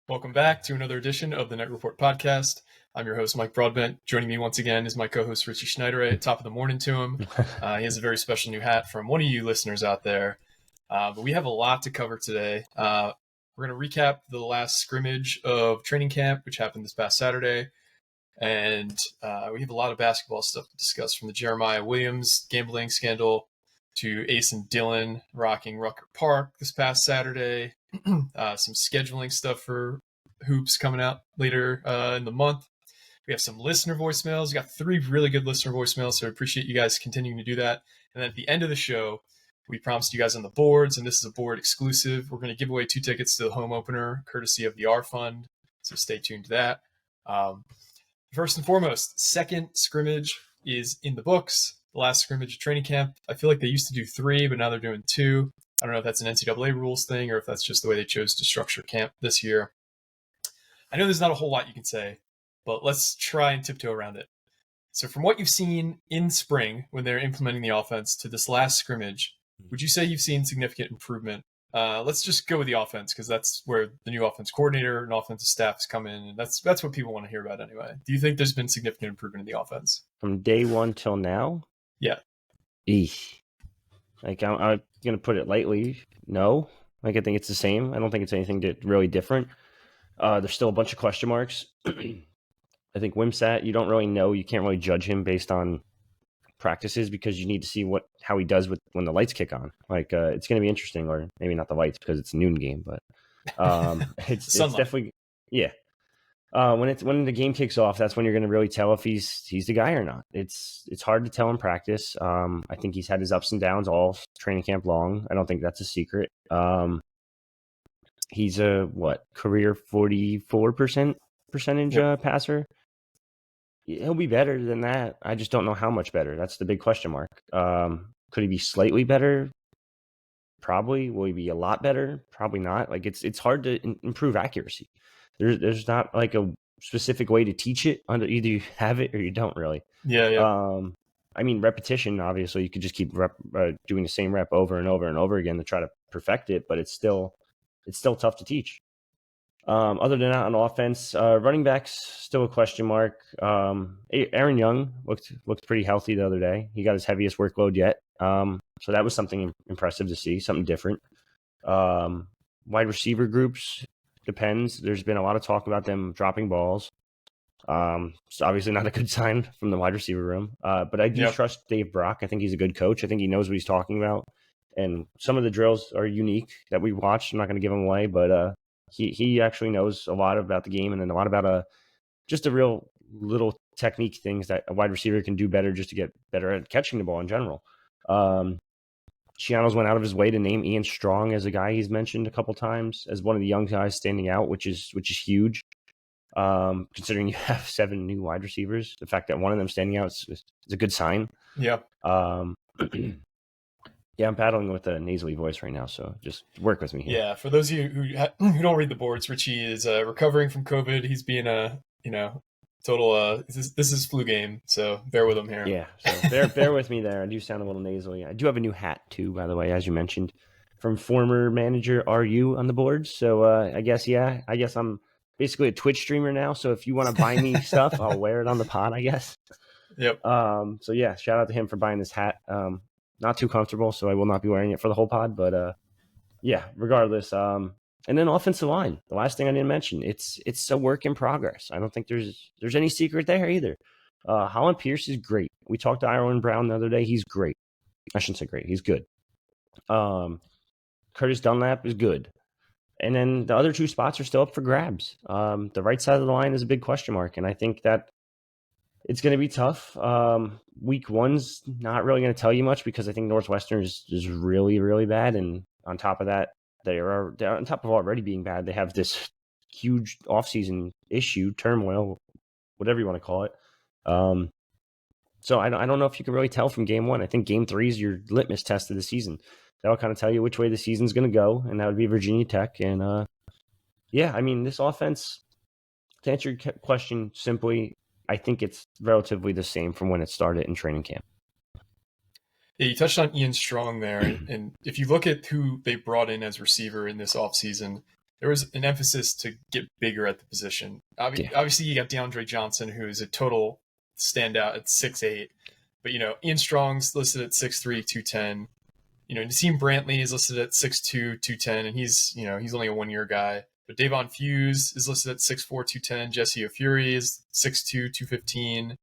Welcome back to another edition of the Net Report podcast. I'm your host, Mike Broadbent. Joining me once again is my co-host, Richie Schneider. Top of the morning to him. He has a very special new hat from one of you listeners out there. But we have a lot to cover today. We're going to recap the last scrimmage of training camp, which happened this past Saturday. And we have a lot of basketball stuff to discuss, from the Jeremiah Williams gambling scandal to Ace and Dylan rocking Rucker Park this past Saturday. Some scheduling stuff for hoops coming out later in the month. We have some listener voicemails. We got 3 really good listener voicemails, so I appreciate you guys continuing to do that. And then at the end of the show, we promised you guys on the boards, and this is a board exclusive. We're going to give away 2 tickets to the home opener, courtesy of the RFund, so stay tuned to that. First and foremost, second scrimmage is in the books. The last scrimmage of training camp, I feel like they used to do 3, but now they're doing 2. I don't know if that's an NCAA rules thing or if that's just the way they chose to structure camp this year. I know there's not a whole lot you can say, but let's try and tiptoe around it. So from what you've seen in spring when they're implementing the offense to this last scrimmage, would you say you've seen significant improvement? Let's just go with the offense, because that's where the new offense coordinator and offensive staff has come in, and that's what people want to hear about anyway. Do you think there's been significant improvement in the offense? From day one till now? Yeah. Eesh. Like, I'm going to put it lightly. No. Like, I think it's the same. I don't think it's anything really different. There's still a bunch of question marks. I think Wimsat, you don't really know. You can't really judge him based on practices, because you need to see how he does when the lights kick on. Like, it's going to be interesting, or maybe not the lights because it's a noon game, but it's definitely, yeah. When the game kicks off, that's when you're going to really tell if he's the guy or not. It's hard to tell in practice. I think he's had his ups and downs all training camp long. I don't think that's a secret. He's a career 44% passer. He'll be better than that. I just don't know how much better. That's the big question mark. Could he be slightly better? Probably. Will he be a lot better? Probably not. Like, it's hard to improve accuracy. There's not like a specific way to teach it. Either you have it or you don't really. Yeah. I mean, repetition, obviously, you could just keep doing the same rep over and over and over again to try to perfect it, but it's still tough to teach. Other than that, on offense, running backs, still a question mark. Aaron Young looked pretty healthy the other day. He got his heaviest workload yet. So that was something impressive to see, something different. Wide receiver groups, depends. There's been a lot of talk about them dropping balls. It's obviously not a good sign from the wide receiver room. But I do trust Dave Brock. I think he's a good coach. I think he knows what he's talking about. And some of the drills are unique that we watched. I'm not going to give them away, but he actually knows a lot about the game, and then a lot about just a real little technique things that a wide receiver can do better just to get better at catching the ball in general. Shiano's went out of his way to name Ian Strong as a guy he's mentioned a couple times as one of the young guys standing out, which is huge. Considering you have 7 new wide receivers, the fact that one of them standing out is a good sign. Yeah. Yeah, I'm battling with a nasally voice right now, so just work with me here. Yeah, for those of you who don't read the boards, Richie is recovering from COVID. He's being total this is flu game, so bear with him here. Yeah, so bear with me there. I do sound a little nasally. I do have a new hat too, by the way, as you mentioned, from former manager RU on the boards. So I guess I'm basically a Twitch streamer now. So if you want to buy me stuff, I'll wear it on the pod, I guess. Yep. So yeah, shout out to him for buying this hat. Not too comfortable, so I will not be wearing it for the whole pod. But yeah, regardless. And then offensive line. The last thing I didn't mention, it's a work in progress. I don't think there's any secret there either. Holland Pierce is great. We talked to Iron Brown the other day. He's great. I shouldn't say great. He's good. Curtis Dunlap is good. And then the other 2 spots are still up for grabs. The right side of the line is a big question mark, and I think that it's going to be tough. Week 1's not really going to tell you much, because I think Northwestern is really, really bad. And on top of that, they're on top of already being bad, they have this huge offseason issue, turmoil, whatever you want to call it. So I don't know if you can really tell from game 1. I think game 3 is your litmus test of the season. That'll kind of tell you which way the season's going to go, and that would be Virginia Tech. And yeah, I mean, this offense, to answer your question simply, I think it's relatively the same from when it started in training camp. Yeah, you touched on Ian Strong there, and if you look at who they brought in as receiver in this offseason, there was an emphasis to get bigger at the position. Obviously, you got DeAndre Johnson, who is a total standout at 6'8", but Ian Strong's listed at 6'3", 210. Nassim Brantley is listed at 6'2", 210, and he's only a 1 year guy. But Davon Fuse is listed at 6'4", 210. Jesse O'Fury is 6'2", 215.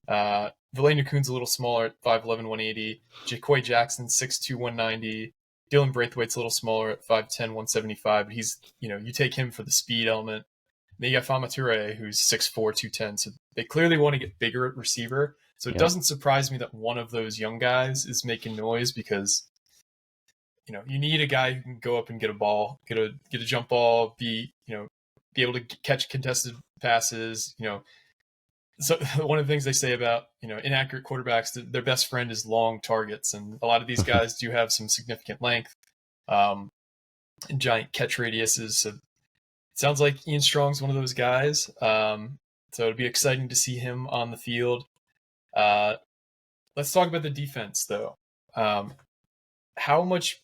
Valena Kuhn's a little smaller at 5'11", 180. Jaquay Jackson, 6'2", 190. Dylan Braithwaite's a little smaller at 5'10", 175. But he's, you take him for the speed element. And then you got Fama Toure, who's 6'4", 210. So they clearly want to get bigger at receiver. So it doesn't surprise me that one of those young guys is making noise, because you need a guy who can go up and get a ball, get a jump ball, be able to catch contested passes. So one of the things they say about inaccurate quarterbacks, their best friend is long targets, and a lot of these guys do have some significant length, and giant catch radiuses. So it sounds like Ian Strong's one of those guys. So it'll be exciting to see him on the field. Let's talk about the defense, though. How much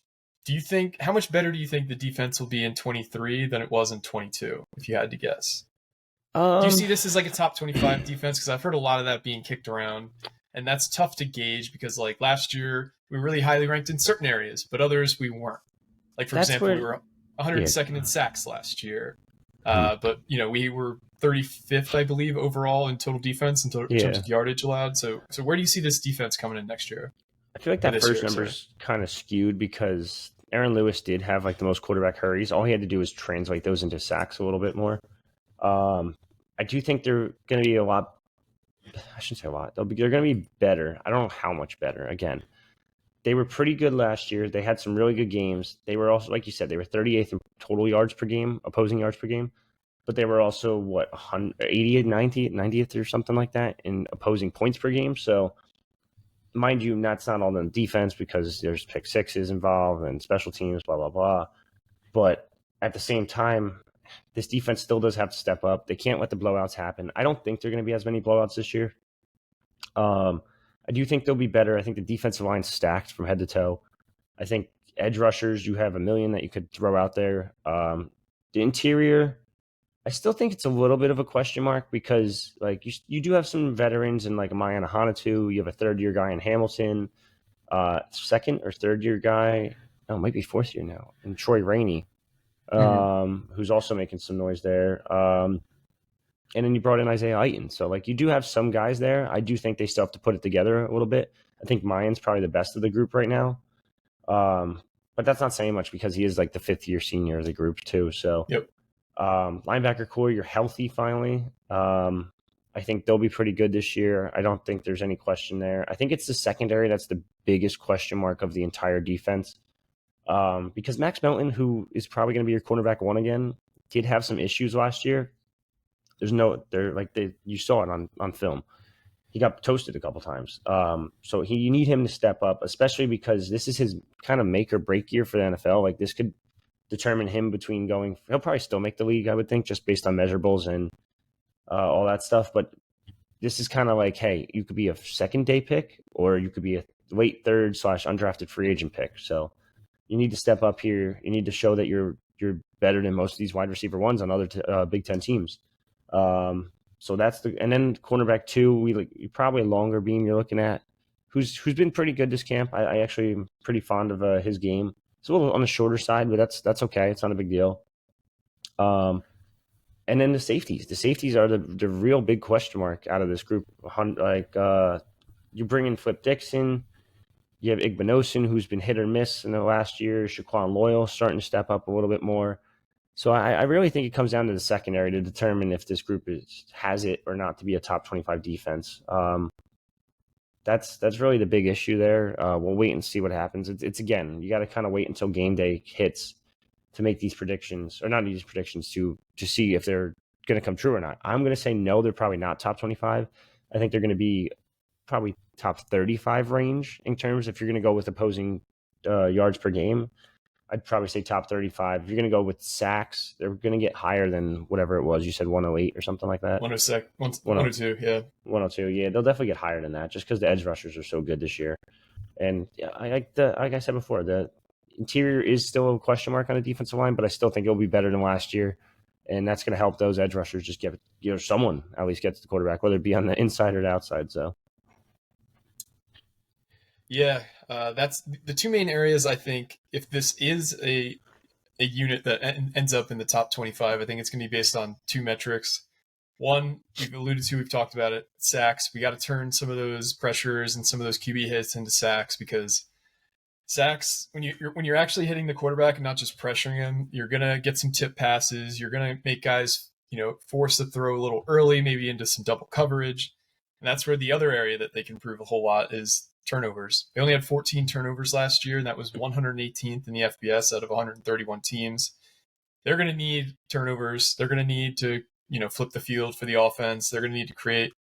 better do you think the defense will be in 23 than it was in 22, if you had to guess? Do you see this as like a top 25 defense? Because I've heard a lot of that being kicked around, and that's tough to gauge, because like last year we were really highly ranked in certain areas, but others we weren't. Like, for example, we were 102nd in sacks last year, but we were 35th, I believe, overall in total defense in terms of yardage allowed. So where do you see this defense coming in next year? I feel like that first number's kind of skewed, because Aaron Lewis did have like the most quarterback hurries. All he had to do was translate those into sacks a little bit more. I do think they're going to be a lot. I shouldn't say a lot. They're going to be better. I don't know how much better. Again, they were pretty good last year. They had some really good games. They were also, like you said, they were 38th in total yards per game, opposing yards per game. But they were also, 88, 90th or something like that in opposing points per game. So, mind you, that's not all on defense, because there's pick sixes involved and special teams, blah, blah, blah. But at the same time, this defense still does have to step up. They can't let the blowouts happen. I don't think there are going to be as many blowouts this year. I do think they'll be better. I think the defensive line's stacked from head to toe. I think edge rushers, you have a million that you could throw out there. The interior, I still think it's a little bit of a question mark, because like you do have some veterans in like Mayan Hanatu. You have a third-year guy in Hamilton, second or third-year guy. Oh, it might be fourth year now. And Troy Rainey, who's also making some noise there. And then you brought in Isaiah Ayton. So like you do have some guys there. I do think they still have to put it together a little bit. I think Mayan's probably the best of the group right now. But that's not saying much, because he is like the fifth-year senior of the group too. So linebacker core, you're healthy finally. I think they'll be pretty good this year. I don't think there's any question there. I think it's the secondary that's the biggest question mark of the entire defense. Because Max Melton, who is probably going to be your cornerback one again, did have some issues last year. You saw it on film. He got toasted a couple times. So you need him to step up, especially because this is his kind of make or break year for the NFL. Like, this could determine him between going. He'll probably still make the league, I would think, just based on measurables and all that stuff. But this is kind of like, hey, you could be a second day pick, or you could be a late third / undrafted free agent pick. So you need to step up here. You need to show that you're better than most of these wide receiver ones on other Big Ten teams. So that's and then cornerback 2, you probably a longer beam you're looking at, who's been pretty good this camp. I actually am pretty fond of his game. It's a little on the shorter side, but that's okay. It's not a big deal. And then the safeties. The safeties are the real big question mark out of this group. Like you bring in Flip Dixon. You have Igbinosun, who's been hit or miss in the last year. Shaquan Loyal starting to step up a little bit more. So I really think it comes down to the secondary to determine if this group has it or not to be a top 25 defense. That's really the big issue there. We'll wait and see what happens. It's again, you got to kind of wait until game day hits to make these predictions, or not these predictions, to see if they're going to come true or not. I'm going to say no, they're probably not top 25. I think they're going to be probably top 35 range in terms, if you're going to go with opposing yards per game. I'd probably say top 35. If you're going to go with sacks, they're going to get higher than whatever it was. You said 108 or something like that? 102, yeah. 102, yeah. They'll definitely get higher than that, just because the edge rushers are so good this year. And yeah, like I said before, interior is still a question mark on the defensive line, but I still think it'll be better than last year. And that's going to help those edge rushers just get, someone at least gets the quarterback, whether it be on the inside or the outside. So, yeah, that's the two main areas. I think if this is a unit that ends up in the top 25, I think it's going to be based on two metrics. One, we've alluded to, we've talked about it, sacks. We got to turn some of those pressures and some of those QB hits into sacks, because sacks, when you're actually hitting the quarterback and not just pressuring him, you're gonna get some tip passes. You're gonna make guys, force to throw a little early, maybe into some double coverage. And that's where the other area that they can improve a whole lot is turnovers. They only had 14 turnovers last year, and that was 118th in the FBS out of 131 teams. They're going to need turnovers. They're going to need to, flip the field for the offense. They're going to need to create,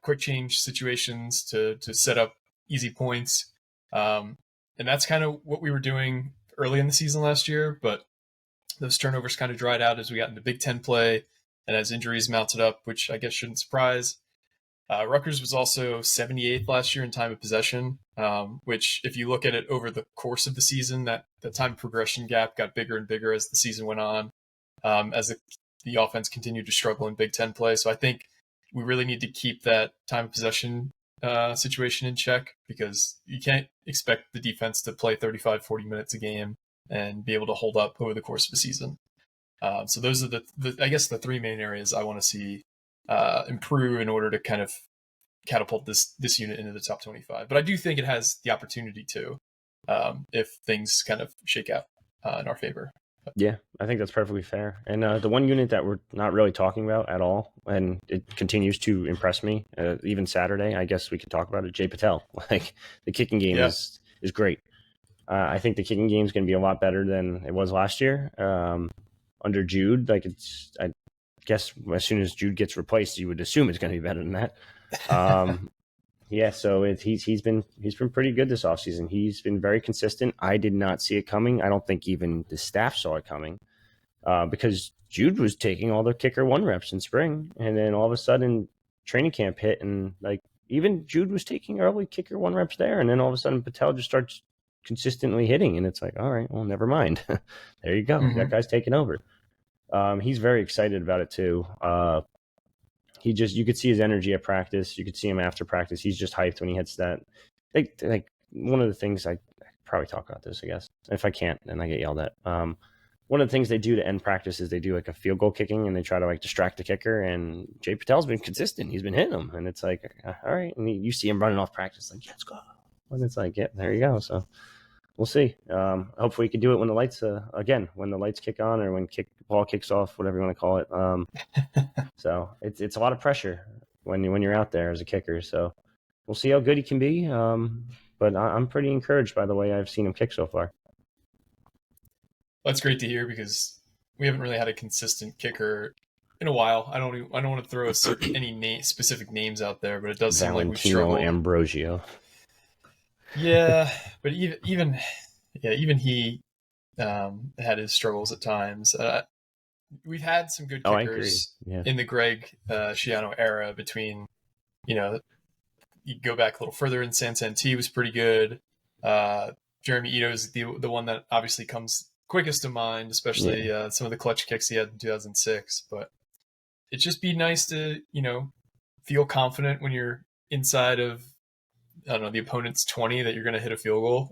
quick change situations to set up easy points. And that's kind of what we were doing early in the season last year, but those turnovers kind of dried out as we got into Big Ten play and as injuries mounted up, which I guess shouldn't surprise. Rutgers was also 78th last year in time of possession, which if you look at it over the course of the season, that the time progression gap got bigger and bigger as the season went on, as the offense continued to struggle in Big Ten play. So I think we really need to keep that time of possession situation in check, because you can't expect the defense to play 35, 40 minutes a game and be able to hold up over the course of a season. So those are the three main areas I want to see improve in order to kind of catapult this unit into the top 25. But I do think it has the opportunity to, if things kind of shake out in our favor. Yeah, I think that's perfectly fair. And the one unit that we're not really talking about at all, and it continues to impress me, even Saturday, I guess we could talk about it, Jay Patel. Like, the kicking game is great. I think the kicking game is going to be a lot better than it was last year. Under Jude, I guess as soon as Jude gets replaced, you would assume it's going to be better than that. So he's been pretty good this offseason. He's been very consistent. I did not see it coming. I don't think even the staff saw it coming, because Jude was taking all the kicker 1 reps in spring, and then all of a sudden training camp hit, and like even Jude was taking early kicker 1 reps there, and then all of a sudden Patel just starts consistently hitting, and it's like, all right, well, never mind. There you go. Mm-hmm. That guy's taking over. He's very excited about it too. You could see his energy at practice. You could see him after practice. He's just hyped when he hits that. Like one of the things I probably talk about this, I guess. If I can't, then I get yelled at. One of the things they do to end practice is they do like a field goal kicking, and they try to like distract the kicker. And Jay Patel's been consistent. He's been hitting them, and it's like, all right. And you see him running off practice, like, let's go. And it's like, yeah, there you go. So we'll see. Hopefully, you can do it when the lights when the lights kick on, or when ball kicks off, whatever you want to call it. So it's a lot of pressure when you're out there as a kicker. So we'll see how good he can be. But I'm pretty encouraged by the way I've seen him kick so far. That's great to hear, because we haven't really had a consistent kicker in a while. I don't want to throw any specific names out there, but it does seem like we've struggled. Ambrosio. Yeah, but even he had his struggles at times. We've had some good kickers in the Greg Schiano era. Between, you go back a little further, and Sansanti was pretty good. Jeremy Ito is the one that obviously comes quickest to mind, especially some of the clutch kicks he had in 2006. But it'd just be nice to feel confident when you're inside of, I don't know, the opponent's 20, that you're going to hit a field goal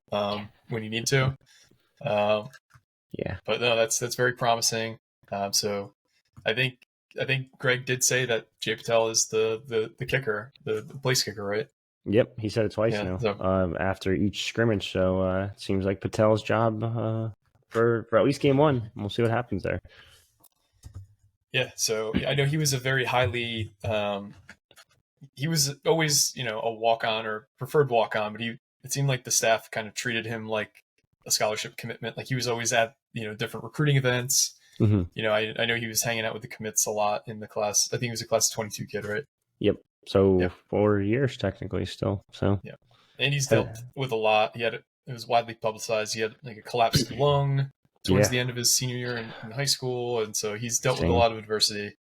when you need to. But no, that's very promising. So I think Greg did say that Jay Patel is the kicker, the place kicker, right? Yep, he said it twice now. So, after each scrimmage. So it seems like Patel's job for at least game 1. We'll see what happens there. Yeah. So I know he was a very highly. He was always, a walk-on or preferred walk-on, but it seemed like the staff kind of treated him like a scholarship commitment. Like, he was always at, different recruiting events. Mm-hmm. I know he was hanging out with the commits a lot in the class. I think he was a class of 22 kid, right? Yep. So 4 years technically still. So yeah, and he's dealt with a lot. It was widely publicized. He had like a collapsed lung towards the end of his senior year in high school, and so he's dealt with a lot of adversity.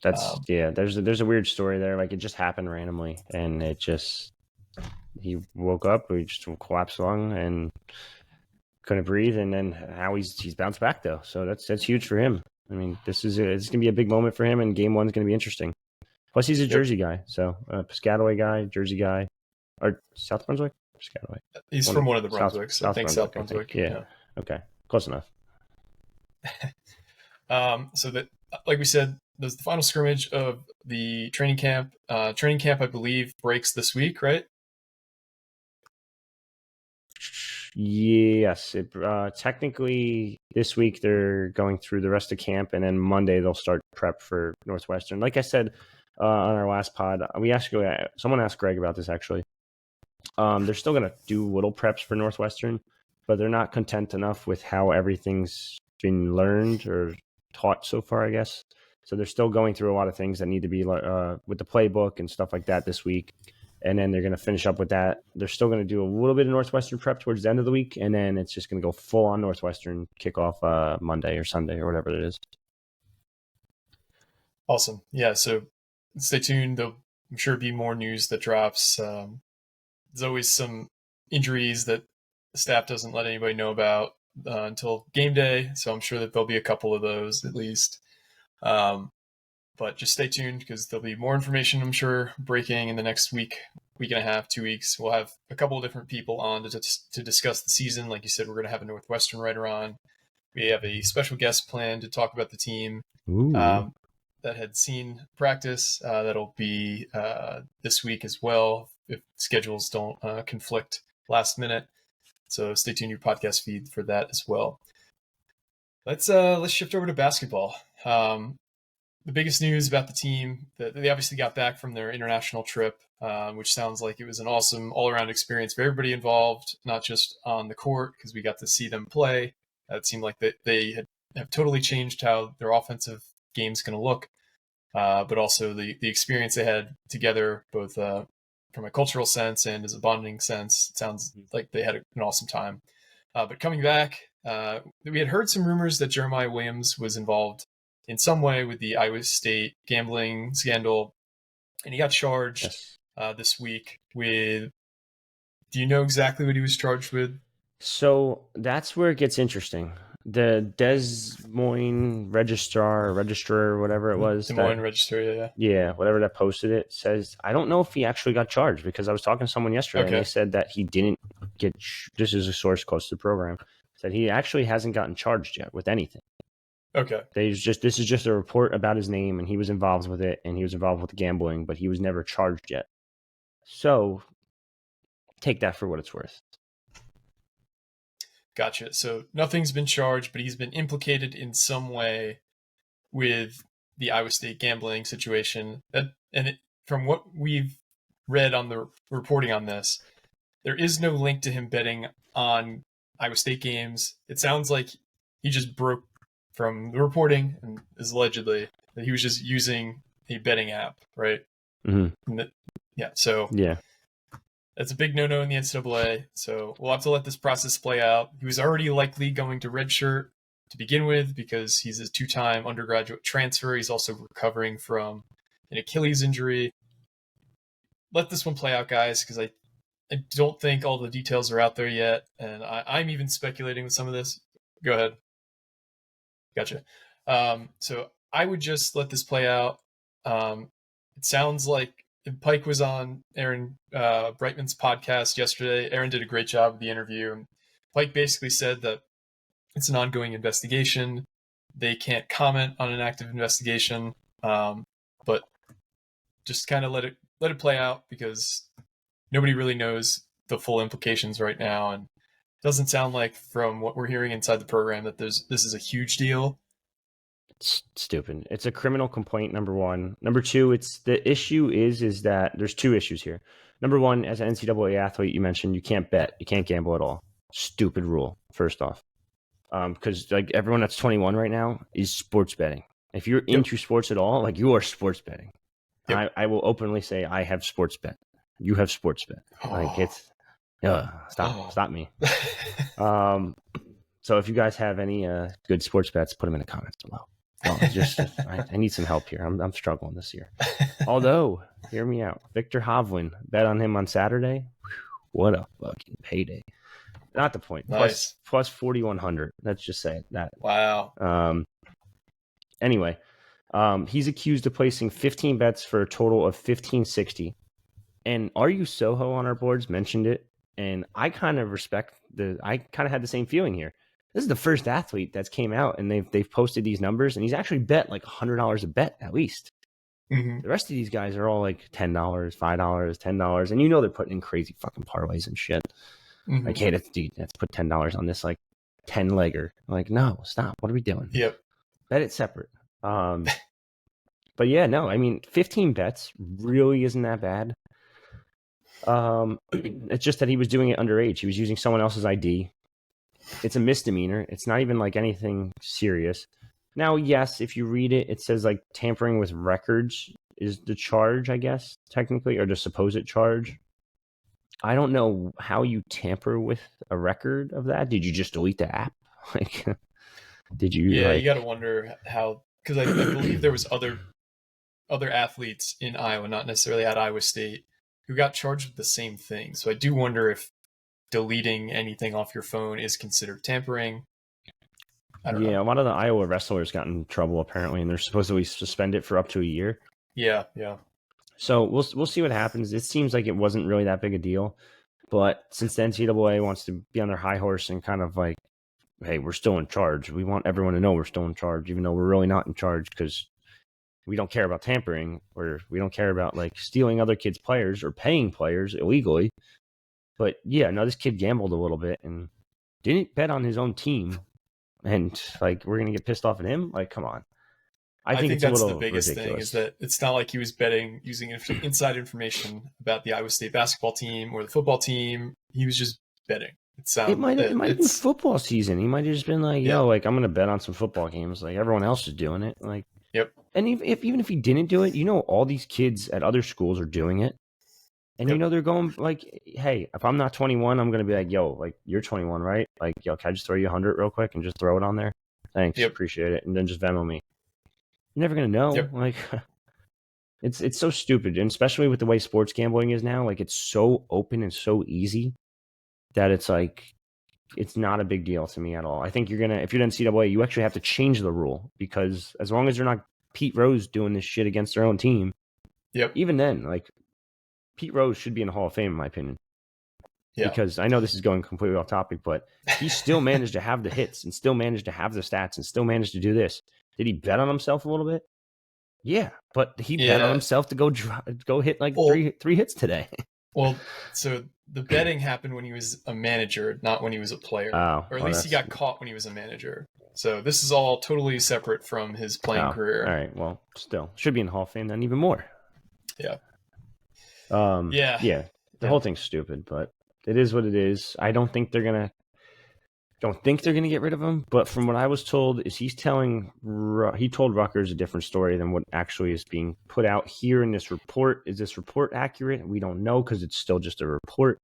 That's there's a weird story there. Like, it just happened randomly, and he woke up, we just collapsed lung, and couldn't breathe, and then how he's bounced back though. So that's huge for him. I mean, it's gonna be a big moment for him, and game one's gonna be interesting. Plus, he's a Jersey guy, so Piscataway guy, Jersey guy, or South Brunswick, Piscataway. He's from one of the Brunswicks. I think South Brunswick. Yeah. Okay, close enough. So that, like we said, there's the final scrimmage of the training camp. Training camp, I believe, breaks this week, right? Yes, technically this week they're going through the rest of camp, and then Monday they'll start prep for Northwestern. Like I said on our last pod, someone asked Greg about this actually. They're still going to do little preps for Northwestern, but they're not content enough with how everything's been learned or taught so far, I guess. So they're still going through a lot of things that need to be with the playbook and stuff like that this week. And then they're going to finish up with that. They're still going to do a little bit of Northwestern prep towards the end of the week, and then it's just going to go full on Northwestern kickoff Monday or Sunday or whatever it is. Awesome. Yeah, so stay tuned. There'll, I'm sure, be more news that drops. There's always some injuries that the staff doesn't let anybody know about until game day, so I'm sure that there'll be a couple of those at least. But just stay tuned because there'll be more information, I'm sure, breaking in the next week and a half, 2 weeks. We'll have a couple of different people on to discuss the season. Like you said, we're going to have a Northwestern writer on. We have a special guest planned to talk about the team that had seen practice. That'll be this week as well if schedules don't conflict last minute. So stay tuned to your podcast feed for that as well. Let's shift over to basketball. The biggest news about the team, that they obviously got back from their international trip, which sounds like it was an awesome all-around experience for everybody involved, not just on the court, because we got to see them play. It seemed like they have totally changed how their offensive game's going to look, but also the experience they had together, both from a cultural sense and as a bonding sense. It sounds like they had an awesome time. But coming back, we had heard some rumors that Jeremiah Williams was involved in some way with the Iowa State gambling scandal, and he got charged this week with. Do you know exactly what he was charged with? So that's where it gets interesting. The Des Moines registrar, whatever it was. Des Moines Register, yeah, whatever that posted it says. I don't know if he actually got charged because I was talking to someone yesterday and they said that he didn't get. This is a source close to the program. Said he actually hasn't gotten charged yet with anything. Okay. This is just a report about his name, and he was involved with it, and he was involved with the gambling, but he was never charged yet. So take that for what it's worth. Gotcha. So nothing's been charged, but he's been implicated in some way with the Iowa State gambling situation. From what we've read on the reporting on this, there is no link to him betting on Iowa State games. It sounds like he just broke from the reporting and is allegedly that he was just using a betting app, right? Mm-hmm. Yeah. That's a big no-no in the NCAA. So we'll have to let this process play out. He was already likely going to redshirt to begin with because he's a 2-time undergraduate transfer. He's also recovering from an Achilles injury. Let this one play out, guys, because I don't think all the details are out there yet, and I'm even speculating with some of this. Go ahead. Gotcha. So I would just let this play out. It sounds like Pike was on Aaron Brightman's podcast yesterday. Aaron did a great job of the interview. Pike basically said that it's an ongoing investigation. They can't comment on an active investigation, but just kind of let it play out because nobody really knows the full implications right now, and it doesn't sound like from what we're hearing inside the program that this is a huge deal. It's stupid. It's a criminal complaint, number one. Number two, the issue is that there's two issues here. Number one, as an NCAA athlete, you mentioned you can't bet, you can't gamble at all. Stupid rule, first off. Because like everyone that's 21 right now is sports betting. If you're into sports at all, like you are sports betting. Yep. I will openly say I have sports bet. You have sports bet. Like it's stop me. So if you guys have any good sports bets, put them in the comments below. I need some help here. I'm struggling this year. Although, hear me out. Victor Hovland, bet on him on Saturday. Whew, what a fucking payday. not the point. Nice. Plus 4,100. Let's just say that. Wow. Anyway, he's accused of placing 15 bets for a total of 1560. And Are You Soho on our boards mentioned it, and I kind of I kind of had the same feeling here. This is the first athlete that's came out and they've posted these numbers, and he's actually bet like $100 a bet at least. Mm-hmm. The rest of these guys are all like $10, $5, $10, and you know they're putting in crazy fucking parlays and shit. Mm-hmm. Like, hey, let's put $10 on this like 10-legger. Like, no, stop. What are we doing? Yep. Bet it separate. But yeah, no, I mean, 15 bets really isn't that bad. It's just that he was doing it underage. He was using someone else's ID. It's a misdemeanor. It's not even like anything serious. Now, yes, if you read it, it says like tampering with records is the charge, I guess, technically, or the supposed charge. I don't know how you tamper with a record of that. Did you just delete the app? Like, did you? Yeah, like... you got to wonder how, because I believe there was other athletes in Iowa, not necessarily at Iowa State, who got charged with the same thing. So I do wonder if deleting anything off your phone is considered tampering. I don't know. A lot of the Iowa wrestlers got in trouble apparently, and they're supposedly suspended for up to a year. Yeah. So we'll see what happens. It seems like it wasn't really that big a deal, but since the NCAA wants to be on their high horse and kind of like, hey, we're still in charge. We want everyone to know we're still in charge, even though we're really not in charge because we don't care about tampering, or we don't care about like stealing other kids' players or paying players illegally. But yeah, no, this kid gambled a little bit and didn't bet on his own team. And like, we're going to get pissed off at him? Like, come on. I think it's that's a little the biggest ridiculous. thing is that it's not like he was betting using inside information about the Iowa State basketball team or the football team. He was just betting. It might have been football season. He might have just been like, yo, like, I'm going to bet on some football games. Like, everyone else is doing it. Like, yep. And even if he didn't do it, you know, all these kids at other schools are doing it. And, you know, they're going like, hey, if I'm not 21, I'm going to be like, yo, like, you're 21, right? Like, yo, can I just throw you 100 real quick and just throw it on there? Thanks. Appreciate it. And then just Venmo me. You're never going to know. Like, it's so stupid. And especially with the way sports gambling is now, like, it's so open and so easy that it's like, it's not a big deal to me at all. I think if you're the NCAA, you actually have to change the rule, because as long as you're not Pete Rose doing this shit against their own team, even then, like, Pete Rose should be in the Hall of Fame, in my opinion. Yeah. Because I know this is going completely off topic, but he still managed to have the hits and still managed to have the stats and still managed to do this. Did he bet on himself a little bit? Yeah, but he bet on himself to go hit like three hits today. Well, so the betting happened when he was a manager, not when he was a player. Or at least he got caught when he was a manager. So this is all totally separate from his playing career. All right, well, still should be in the Hall of Fame then, even more. Yeah. The whole thing's stupid, but it is what it is. I don't think they're gonna get rid of him. But from what I was told, is he told Rutgers a different story than what actually is being put out here in this report. Is this report accurate? We don't know, because it's still just a report.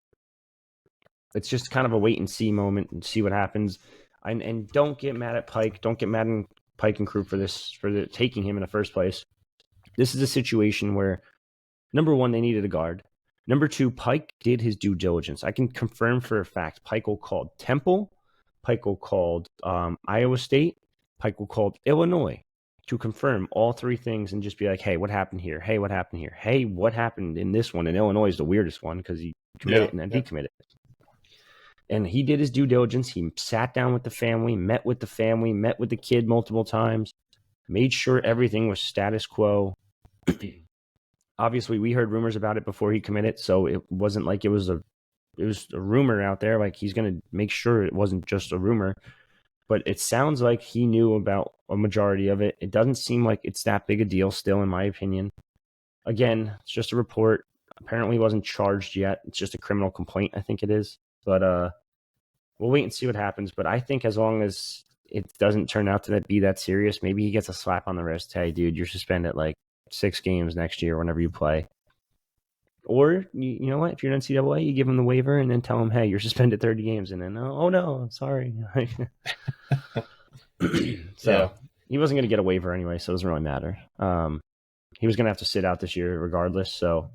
It's just kind of a wait and see moment and see what happens. And don't get mad at Pike. Don't get mad at Pike and crew for taking him in the first place. This is a situation where, number one, they needed a guard. Number two, Pike did his due diligence. I can confirm for a fact Pike called Temple, Pike called Iowa State, Pike called Illinois to confirm all three things and just be like, hey, what happened here? Hey, what happened here? Hey, what happened in this one? And Illinois is the weirdest one because he committed and then decommitted. And he did his due diligence. He sat down with the family, met with the kid multiple times, made sure everything was status quo. Obviously, we heard rumors about it before he committed, so it wasn't like it was a rumor out there. Like, he's going to make sure it wasn't just a rumor. But it sounds like he knew about a majority of it. It doesn't seem like it's that big a deal still, in my opinion. Again, it's just a report. Apparently, he wasn't charged yet. It's just a criminal complaint, I think it is. But we'll wait and see what happens. But I think as long as it doesn't turn out to be that serious, maybe he gets a slap on the wrist. Hey, dude, you're suspended like 6 games next year whenever you play. Or, you know what? If you're an NCAA, you give him the waiver and then tell him, hey, you're suspended 30 games. And then, oh no, sorry. So he wasn't going to get a waiver anyway, so it doesn't really matter. He was going to have to sit out this year regardless. So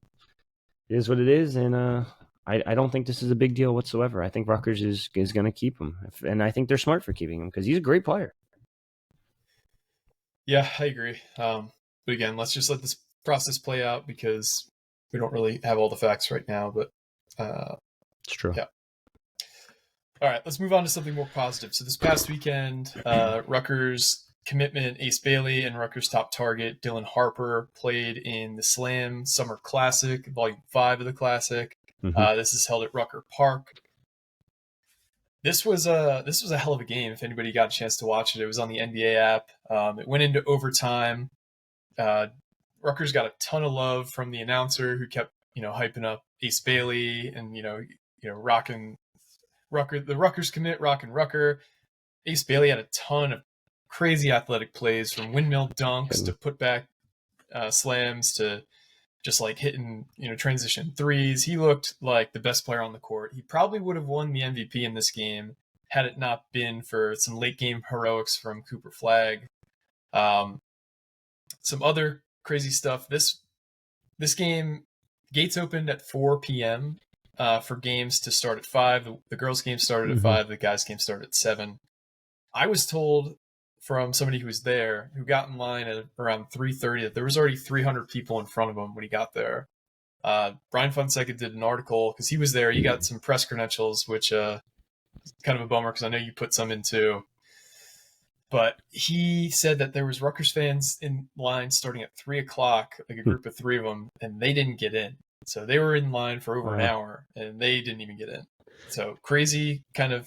it is what it is. And I don't think this is a big deal whatsoever. I think Rutgers is going to keep him, and I think they're smart for keeping him because he's a great player. Yeah, I agree. But again, let's just let this process play out because we don't really have all the facts right now. But it's true. Yeah. All right, let's move on to something more positive. So this past weekend, Rutgers commitment Ace Bailey and Rutgers top target Dylan Harper played in the Slam Summer Classic, Volume 5 of the Classic. Mm-hmm. This is held at Rucker Park. This was a hell of a game. If anybody got a chance to watch it, it was on the NBA app. It went into overtime. Rutgers got a ton of love from the announcer who kept hyping up Ace Bailey and rocking Rucker, the Rutgers commit, rocking Rucker. Ace Bailey had a ton of crazy athletic plays, from windmill dunks to putback slams to just like hitting transition threes. He looked like the best player on the court. He probably would have won the MVP in this game had it not been for some late game heroics from Cooper Flagg. Some other crazy stuff. This game, gates opened at 4 p.m. For games to start at 5. The girls' game started at 5. The guys' game started at 7. I was told from somebody who was there, who got in line at around 3:30, that there was already 300 people in front of him when he got there. Brian Fonseca did an article because he was there. He got some press credentials, which is kind of a bummer because I know you put some in too. But he said that there was Rutgers fans in line starting at 3 o'clock, like a group of 3 of them, and they didn't get in. So they were in line for over an hour, and they didn't even get in. So crazy kind of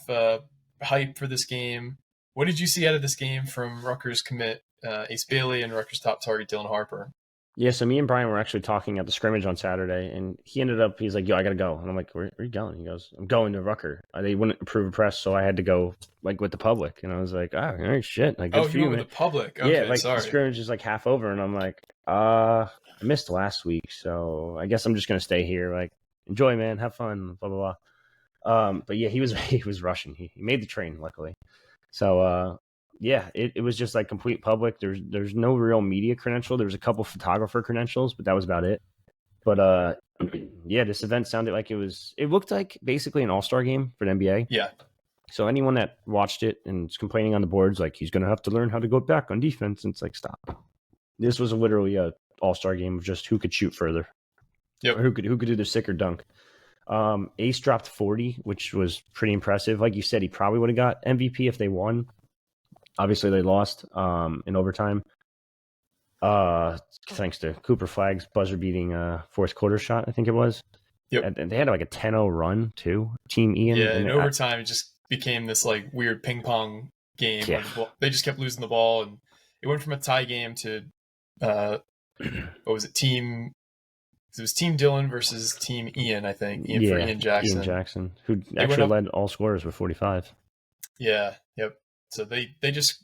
hype for this game. What did you see out of this game from Rutgers commit Ace Bailey and Rutgers top target Dylan Harper? Yeah, so me and Brian were actually talking at the scrimmage on Saturday, and he's like, yo, I got to go. And I'm like, where are you going? He goes, I'm going to Rucker. They wouldn't approve a press, so I had to go like with the public. And I was like, all right, shit. Like, good for you, with man. the public? Okay, yeah, like sorry. The scrimmage is like half over, and I'm like, I missed last week, so I guess I'm just going to stay here. Like, enjoy, man. Have fun, blah, blah, blah. But yeah, he was rushing. He made the train, luckily. So, yeah, it was just like complete public. There's no real media credential. There was a couple photographer credentials, but that was about it. But yeah, this event sounded like it looked like basically an all-star game for the NBA. Yeah. So anyone that watched it and is complaining on the boards, like, he's going to have to learn how to go back on defense, and it's like, stop. This was literally a all-star game of just who could shoot further. Yep. Or who could do the sicker dunk. Ace dropped 40, which was pretty impressive. Like you said, he probably would have got MVP if they won. Obviously, they lost in overtime. Thanks to Cooper Flagg's buzzer-beating fourth quarter shot, I think it was. Yep. And they had like a 10-0 run, too. Team Ian. Yeah, in overtime, it just became this like weird ping-pong game. Yeah. They just kept losing the ball, and it went from a tie game to, what was it, it was Team Dylan versus Team Ian, I think. For Ian Jackson. Ian Jackson, who actually led all scorers with 45. Yeah, yep. So they just,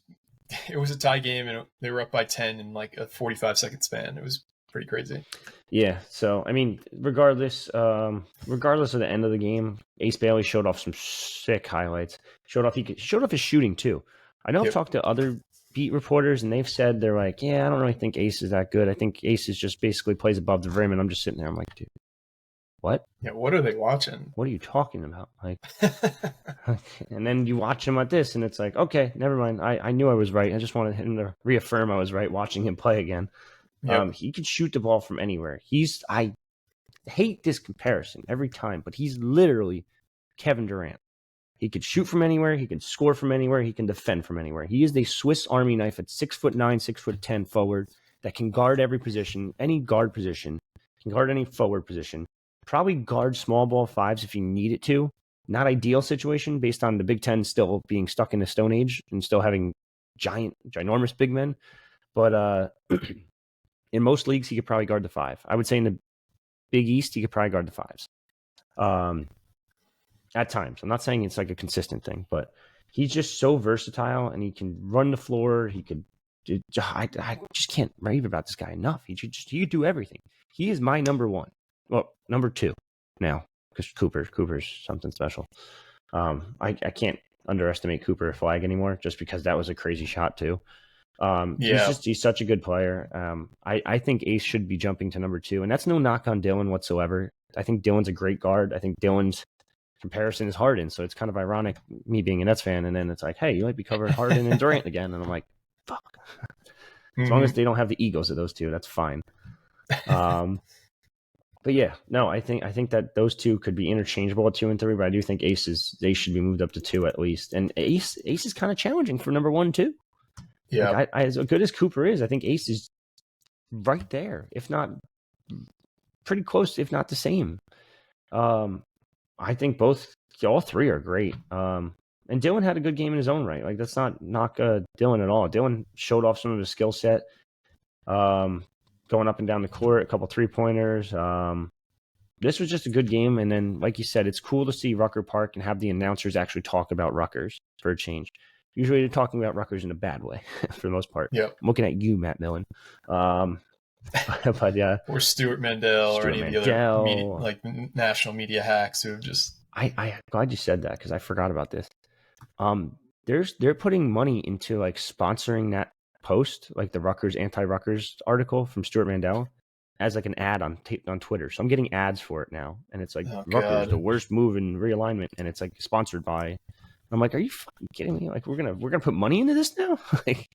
it was a tie game, and they were up by 10 in like a 45-second span. It was pretty crazy. Yeah, so I mean, regardless of the end of the game, Ace Bailey showed off some sick highlights. Showed off his shooting too. I know I've talked to other beat reporters, and they've said they're like, yeah, I don't really think Ace is that good. I think Ace is just basically plays above the rim, and I'm just sitting there. I'm like, dude, what? Yeah, what are they watching? What are you talking about? Like, and then you watch him at this, and it's like, okay, never mind. I knew I was right. I just wanted him to reaffirm I was right watching him play again. Yep. He can shoot the ball from anywhere. I hate this comparison every time, but he's literally Kevin Durant. He could shoot from anywhere. He can score from anywhere. He can defend from anywhere. He is the Swiss Army knife at 6'9", 6'10" forward that can guard every position, any guard position, can guard any forward position. Probably guard small ball fives if you need it to. Not ideal situation based on the Big Ten still being stuck in the Stone Age and still having ginormous big men. But in most leagues, he could probably guard the 5. I would say in the Big East, he could probably guard the 5s. At times. I'm not saying it's like a consistent thing, but he's just so versatile, and he can run the floor. I just can't rave about this guy enough. He could do everything. He is my number 1. Well, number 2 now, because Cooper's something special. I can't underestimate Cooper Flagg anymore, just because that was a crazy shot too. He's such a good player. I think Ace should be jumping to number 2, and that's no knock on Dylan whatsoever. I think Dylan's a great guard. I think Dylan's comparison is Harden, so it's kind of ironic me being a Nets fan, and then it's like, hey, you might be covering Harden and Durant again, and I'm like, fuck. As long as they don't have the egos of those two, that's fine. But yeah, no, I think that those two could be interchangeable at 2 and 3, but I do think Ace should be moved up to 2 at least. And Ace is kind of challenging for number 1 too. Yeah, like as good as Cooper is, I think Ace is right there, if not pretty close, if not the same. I think all three are great. And Dylan had a good game in his own right. Like, that's not knock Dylan at all. Dylan showed off some of his skill set. Going up and down the court, a couple 3-pointers. This was just a good game. And then, like you said, it's cool to see Rucker Park and have the announcers actually talk about Rutgers for a change. Usually they're talking about Rutgers in a bad way for the most part. Yep. I'm looking at you, Matt Millen. But yeah. Or Stuart Mandel or any of the other media, like national media hacks who have just... I'm glad you said that because I forgot about this. They're putting money into like sponsoring that post, like the Rutgers anti-Rutgers article from Stuart Mandel, as like an ad on Twitter. So I'm getting ads for it now, and it's like Rutgers, the worst move in realignment, and it's like sponsored by. I'm like, are you fucking kidding me? Like, we're gonna put money into this now? Like,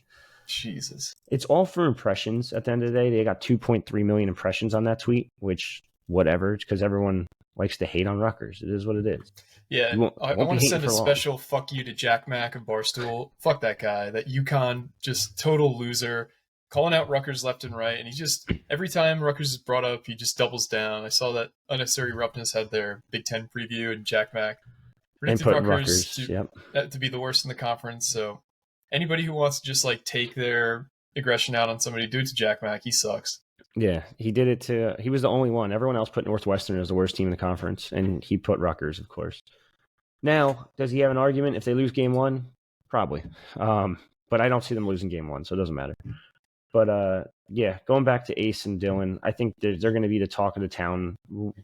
Jesus. It's all for impressions. At the end of the day, they got 2.3 million impressions on that tweet, which whatever, it's because everyone likes to hate on Rutgers. It is what it is. Yeah, I want to send a special fuck you to Jack Mack of Barstool. Fuck that guy. That UConn, just total loser, calling out Rutgers left and right. And he just, every time Rutgers is brought up, he just doubles down. I saw that Unnecessary Roughness had their Big Ten preview, and Jack Mack predicted Rutgers to be the worst in the conference. So anybody who wants to just like take their aggression out on somebody, do it to Jack Mack. He sucks. Yeah, he did it he was the only one. Everyone else put Northwestern as the worst team in the conference, and he put Rutgers, of course. Now, does he have an argument if they lose game 1? Probably. But I don't see them losing game 1, so it doesn't matter. But yeah, going back to Ace and Dylan, I think they're going to be the talk of the town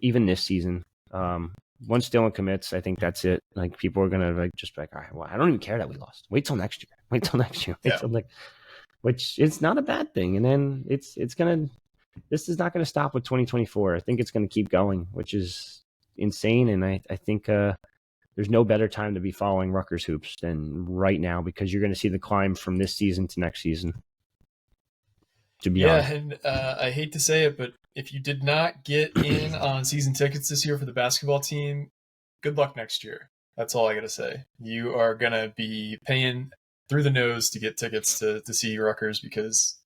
even this season. Once Dylan commits, I think that's it. Like, people are going to like just be like, all right, well, I don't even care that we lost. Wait till next year. Which it's not a bad thing. And then this is not going to stop with 2024. I think it's going to keep going, which is insane. And I think there's no better time to be following Rutgers hoops than right now, because you're going to see the climb from this season to next season. To be honest. And I hate to say it, but if you did not get in on season tickets this year for the basketball team, good luck next year. That's all I got to say. You are going to be paying through the nose to get tickets to see Rutgers, because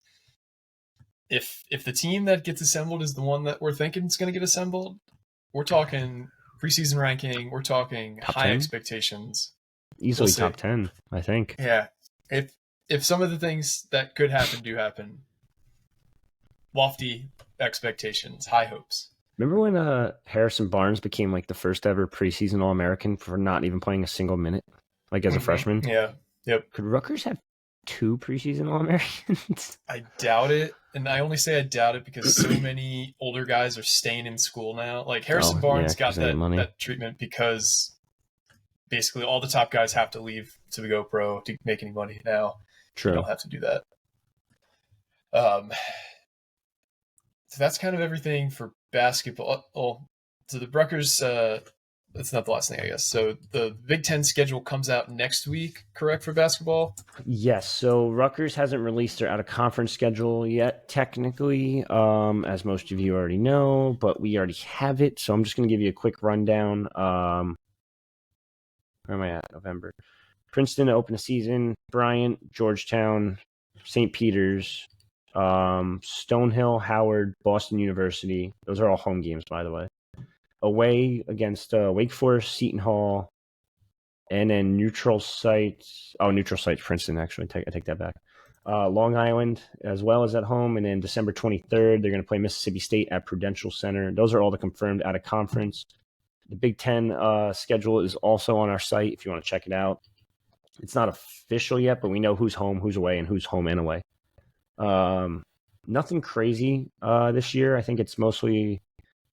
if the team that gets assembled is the one that we're thinking is going to get assembled, we're talking preseason ranking, we're talking top high 10? Expectations. Easily top 10, I think. Yeah. If some of the things that could happen do happen, lofty expectations, high hopes. Remember when Harrison Barnes became like the first ever preseason All-American for not even playing a single minute, like as a freshman? Yeah. Yep. Could Rutgers have 2 preseason All-Americans? I doubt it. And I only say I doubt it because so many older guys are staying in school now. Like Harrison Barnes got that treatment because basically all the top guys have to leave to go pro to make any money now. True. You don't have to do that. So that's kind of everything for basketball. Oh, so the Rutgers, that's not the last thing, I guess. So the Big Ten schedule comes out next week, correct, for basketball? Yes. So Rutgers hasn't released their out-of-conference schedule yet, technically, as most of you already know, but we already have it. So I'm just going to give you a quick rundown. Where am I at? November. Princeton to open the season. Bryant, Georgetown, St. Peter's, Stonehill, Howard, Boston University. Those are all home games, by the way. Away against Wake Forest, Seton Hall, and then neutral sites. Oh, neutral sites, Princeton, actually. I take that back. Long Island, as well as at home. And then December 23rd, they're going to play Mississippi State at Prudential Center. Those are all the confirmed out of conference. The Big Ten schedule is also on our site if you want to check it out. It's not official yet, but we know who's home, who's away, and who's home and away. Nothing crazy this year. I think it's mostly,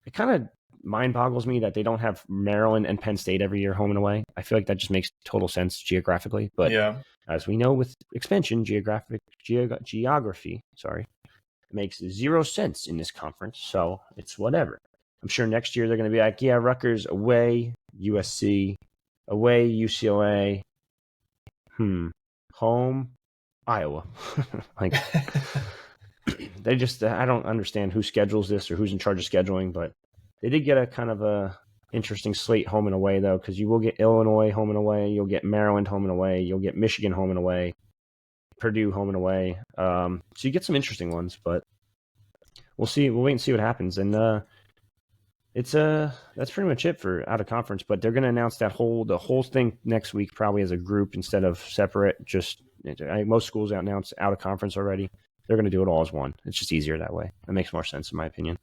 it kind of mind boggles me that they don't have Maryland and Penn State every year home and away. I feel like that just makes total sense geographically. But yeah, as we know with expansion, geography, it makes 0 sense in this conference. So it's whatever. I'm sure next year they're going to be like, yeah, Rutgers away, USC away, UCLA, home, Iowa. Like, they just, I don't understand who schedules this or who's in charge of scheduling, but they did get a kind of a interesting slate home and away, though, because you will get Illinois home and away, you'll get Maryland home and away, you'll get Michigan home and away, Purdue home and away. So you get some interesting ones, but we'll see. We'll wait and see what happens. And that's pretty much it for out of conference. But they're going to announce the whole thing next week, probably as a group instead of separate. Most schools announce out of conference already. They're going to do it all as one. It's just easier that way. It makes more sense in my opinion.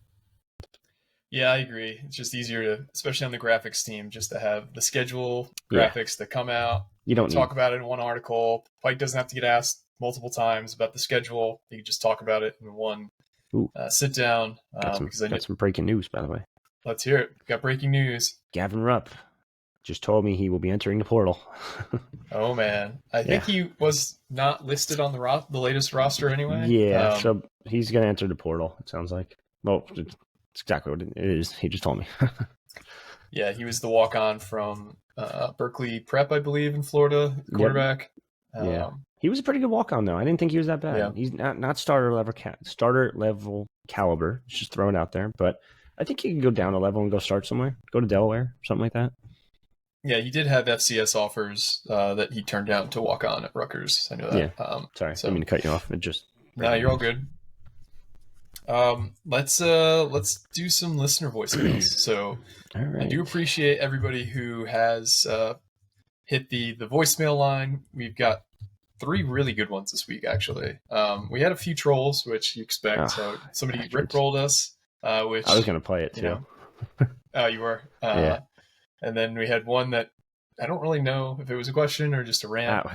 Yeah, I agree. It's just easier to, especially on the graphics team, just to have the schedule graphics that come out. You don't talk about it in one article. Pike doesn't have to get asked multiple times about the schedule. You can just talk about it in one sit down. Got some breaking news, by the way. Let's hear it. Got breaking news. Gavin Rupp just told me he will be entering the portal. Oh, man. I think he was not listed on the latest roster anyway. Yeah, so he's going to enter the portal, it sounds like. Well, it's exactly what it is. He just told me. Yeah, he was the walk-on from Berkeley Prep, I believe, in Florida, quarterback. Yep. He was a pretty good walk-on, though. I didn't think he was that bad. Yeah. He's not starter level caliber. Just throwing out there. But I think he can go down a level and go start somewhere. Go to Delaware, something like that. Yeah, he did have FCS offers that he turned down to walk on at Rutgers. I know that. Yeah. Sorry, I didn't mean to cut you off. No, you're all good. Let's do some listener voicemails. So right. I do appreciate everybody who has hit the voicemail line. We've got 3 really good ones this week, actually. We had a few trolls, which you expect. So somebody rickrolled us, which I was going to play it too. Oh, you were? Yeah. And then we had one that I don't really know if it was a question or just a rant.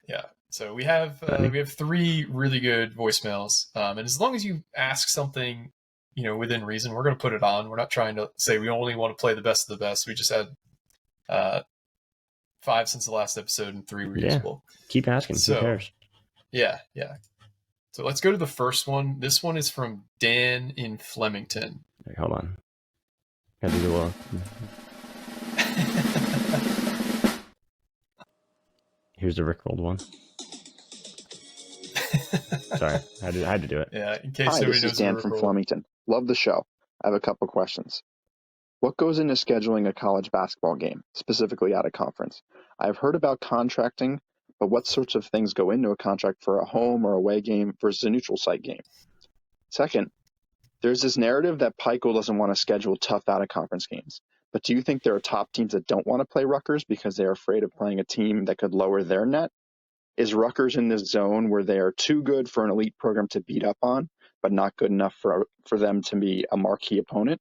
Yeah. So we have 3 really good voicemails, and as long as you ask something, within reason, we're going to put it on. We're not trying to say we only want to play the best of the best. We just had 5 since the last episode and 3 were usable. Keep asking. Who cares? Yeah. So let's go to the first one. This one is from Dan in Flemington. Wait, hold on. Gotta do the well. Here's the rickrolled one. Sorry, I had to do it. Yeah, in case Hi, nobody this knows. Is Dan from Flemington. Love the show. I have a couple questions. What goes into scheduling a college basketball game, specifically out of conference? I've heard about contracting, but what sorts of things go into a contract for a home or away game versus a neutral site game? Second, there's this narrative that Pico doesn't want to schedule tough out of conference games. But do you think there are top teams that don't want to play Rutgers because they're afraid of playing a team that could lower their net? Is Rutgers in this zone where they are too good for an elite program to beat up on, but not good enough for them to be a marquee opponent?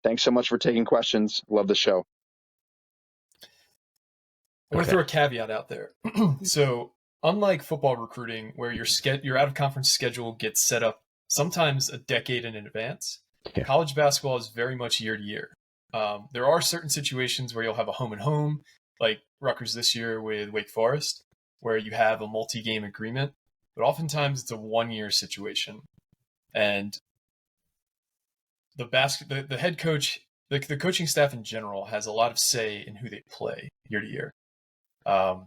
Thanks so much for taking questions. Love the show. I want to throw a caveat out there. So, unlike football recruiting, where your out of conference schedule gets set up sometimes a decade in advance, college basketball is very much year to year. There are certain situations where you'll have a home and home, like Rutgers this year with Wake Forest, where you have a multi-game agreement, but oftentimes it's a 1-year situation. And the head coach, the coaching staff in general has a lot of say in who they play year to year. So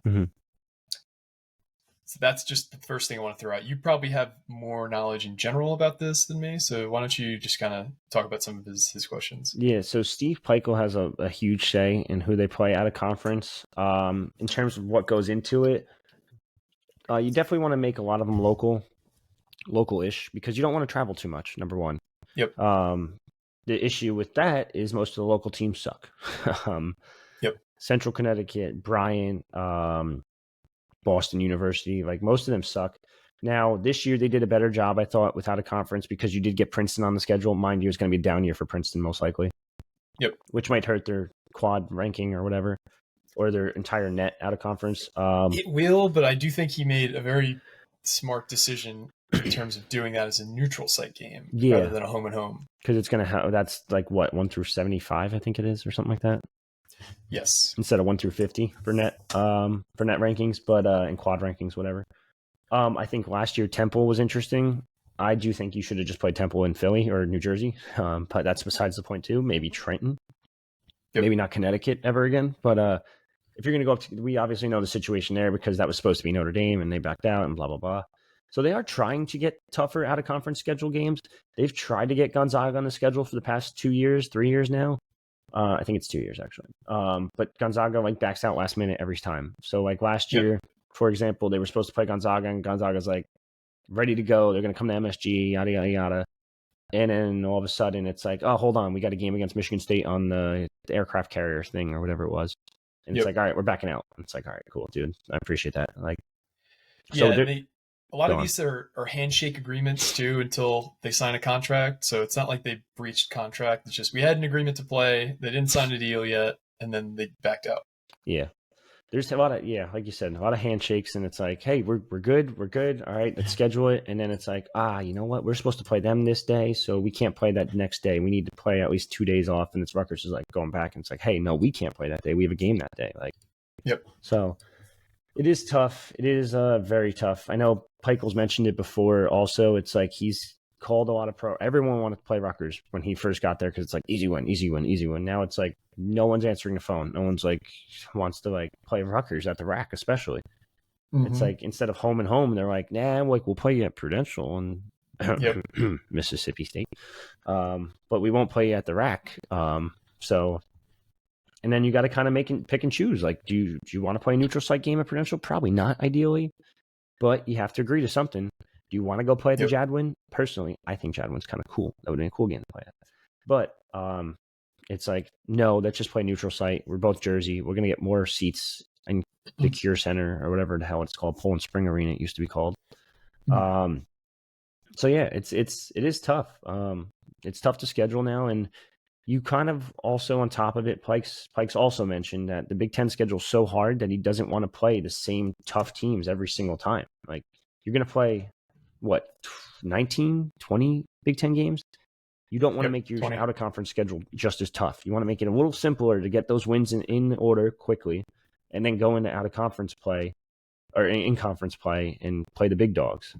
that's just the first thing I want to throw out. You probably have more knowledge in general about this than me, so why don't you just kind of talk about some of his questions? Yeah, so Steve Pico has a huge say in who they play out of conference. In terms of what goes into it, you definitely want to make a lot of them local-ish, because you don't want to travel too much, number one. Yep. The issue with that is most of the local teams suck. Yep. Central Connecticut, Bryant, Boston University, like most of them suck. Now, this year they did a better job, I thought, without a conference, because you did get Princeton on the schedule. Mind you, it's going to be a down year for Princeton, most likely. Yep. Which might hurt their quad ranking or whatever, or their entire net out of conference. It will, but I do think he made a very smart decision in terms of doing that as a neutral site game rather than a home and home. Because it's going to have, that's like what, 1 through 75, I think it is, or something like that. Yes. Instead of 1 through 50 for net rankings, but in quad rankings, whatever. I think last year Temple was interesting. I do think you should have just played Temple in Philly or New Jersey, but that's besides the point too. Maybe Trenton, maybe not Connecticut ever again. But if you're going to go up to, we obviously know the situation there because that was supposed to be Notre Dame and they backed out and blah, blah, blah. So they are trying to get tougher out of conference schedule games. They've tried to get Gonzaga on the schedule for the past 2 years, 3 years now. I think it's 2 years actually. But Gonzaga like backs out last minute every time. So like last year, for example, they were supposed to play Gonzaga and Gonzaga's like ready to go. They're going to come to MSG, yada, yada, yada. And then all of a sudden it's like, oh, hold on. We got a game against Michigan State on the aircraft carrier thing or whatever it was. And it's like, all right, we're backing out. And it's like, all right, cool, dude. I appreciate that. Like, so a lot of these are handshake agreements too until they sign a contract. So it's not like they breached contract. It's just we had an agreement to play. They didn't sign a deal yet, and then they backed out. Yeah. There's a lot of, like you said, a lot of handshakes, and it's like, hey, we're good. We're good. All right, let's schedule it. And then it's like, you know what? We're supposed to play them this day, so we can't play that next day. We need to play at least 2 days off. And it's Rutgers is like going back, and it's like, hey, no, we can't play that day. We have a game that day. Like, So it is tough. It is very tough. I know Pikel's mentioned it before. Also, it's like he's called a lot of everyone wanted to play Rutgers when he first got there because it's like easy win, easy win, easy win. Now it's like no one's answering the phone. No one's like wants to like play Rutgers at the rack, especially. It's like instead of home and home, they're like, nah, like we'll play you at Prudential and Mississippi State, but we won't play you at the rack. So, and then you got to kind of pick and choose. Like, do you want to play a neutral site game at Prudential? Probably not, ideally, but you have to agree to something. Do you want to go play at the Jadwin? Personally, I think Jadwin's kind of cool. That would be a cool game to play at. But it's like, no, let's just play neutral site. We're both Jersey. We're going to get more seats in the Cure Center or whatever the hell it's called. Poland Spring Arena, it used to be called. So yeah, it is tough. It's tough to schedule now. And you kind of also on top of it, Pikes also mentioned that the Big Ten schedule is so hard that he doesn't want to play the same tough teams every single time. Like you're going to play 19, 20 Big Ten games. You don't want to make your out of conference schedule just as tough. You want to make it a little simpler to get those wins in order quickly and then go into out of conference play or in conference play and play the big dogs.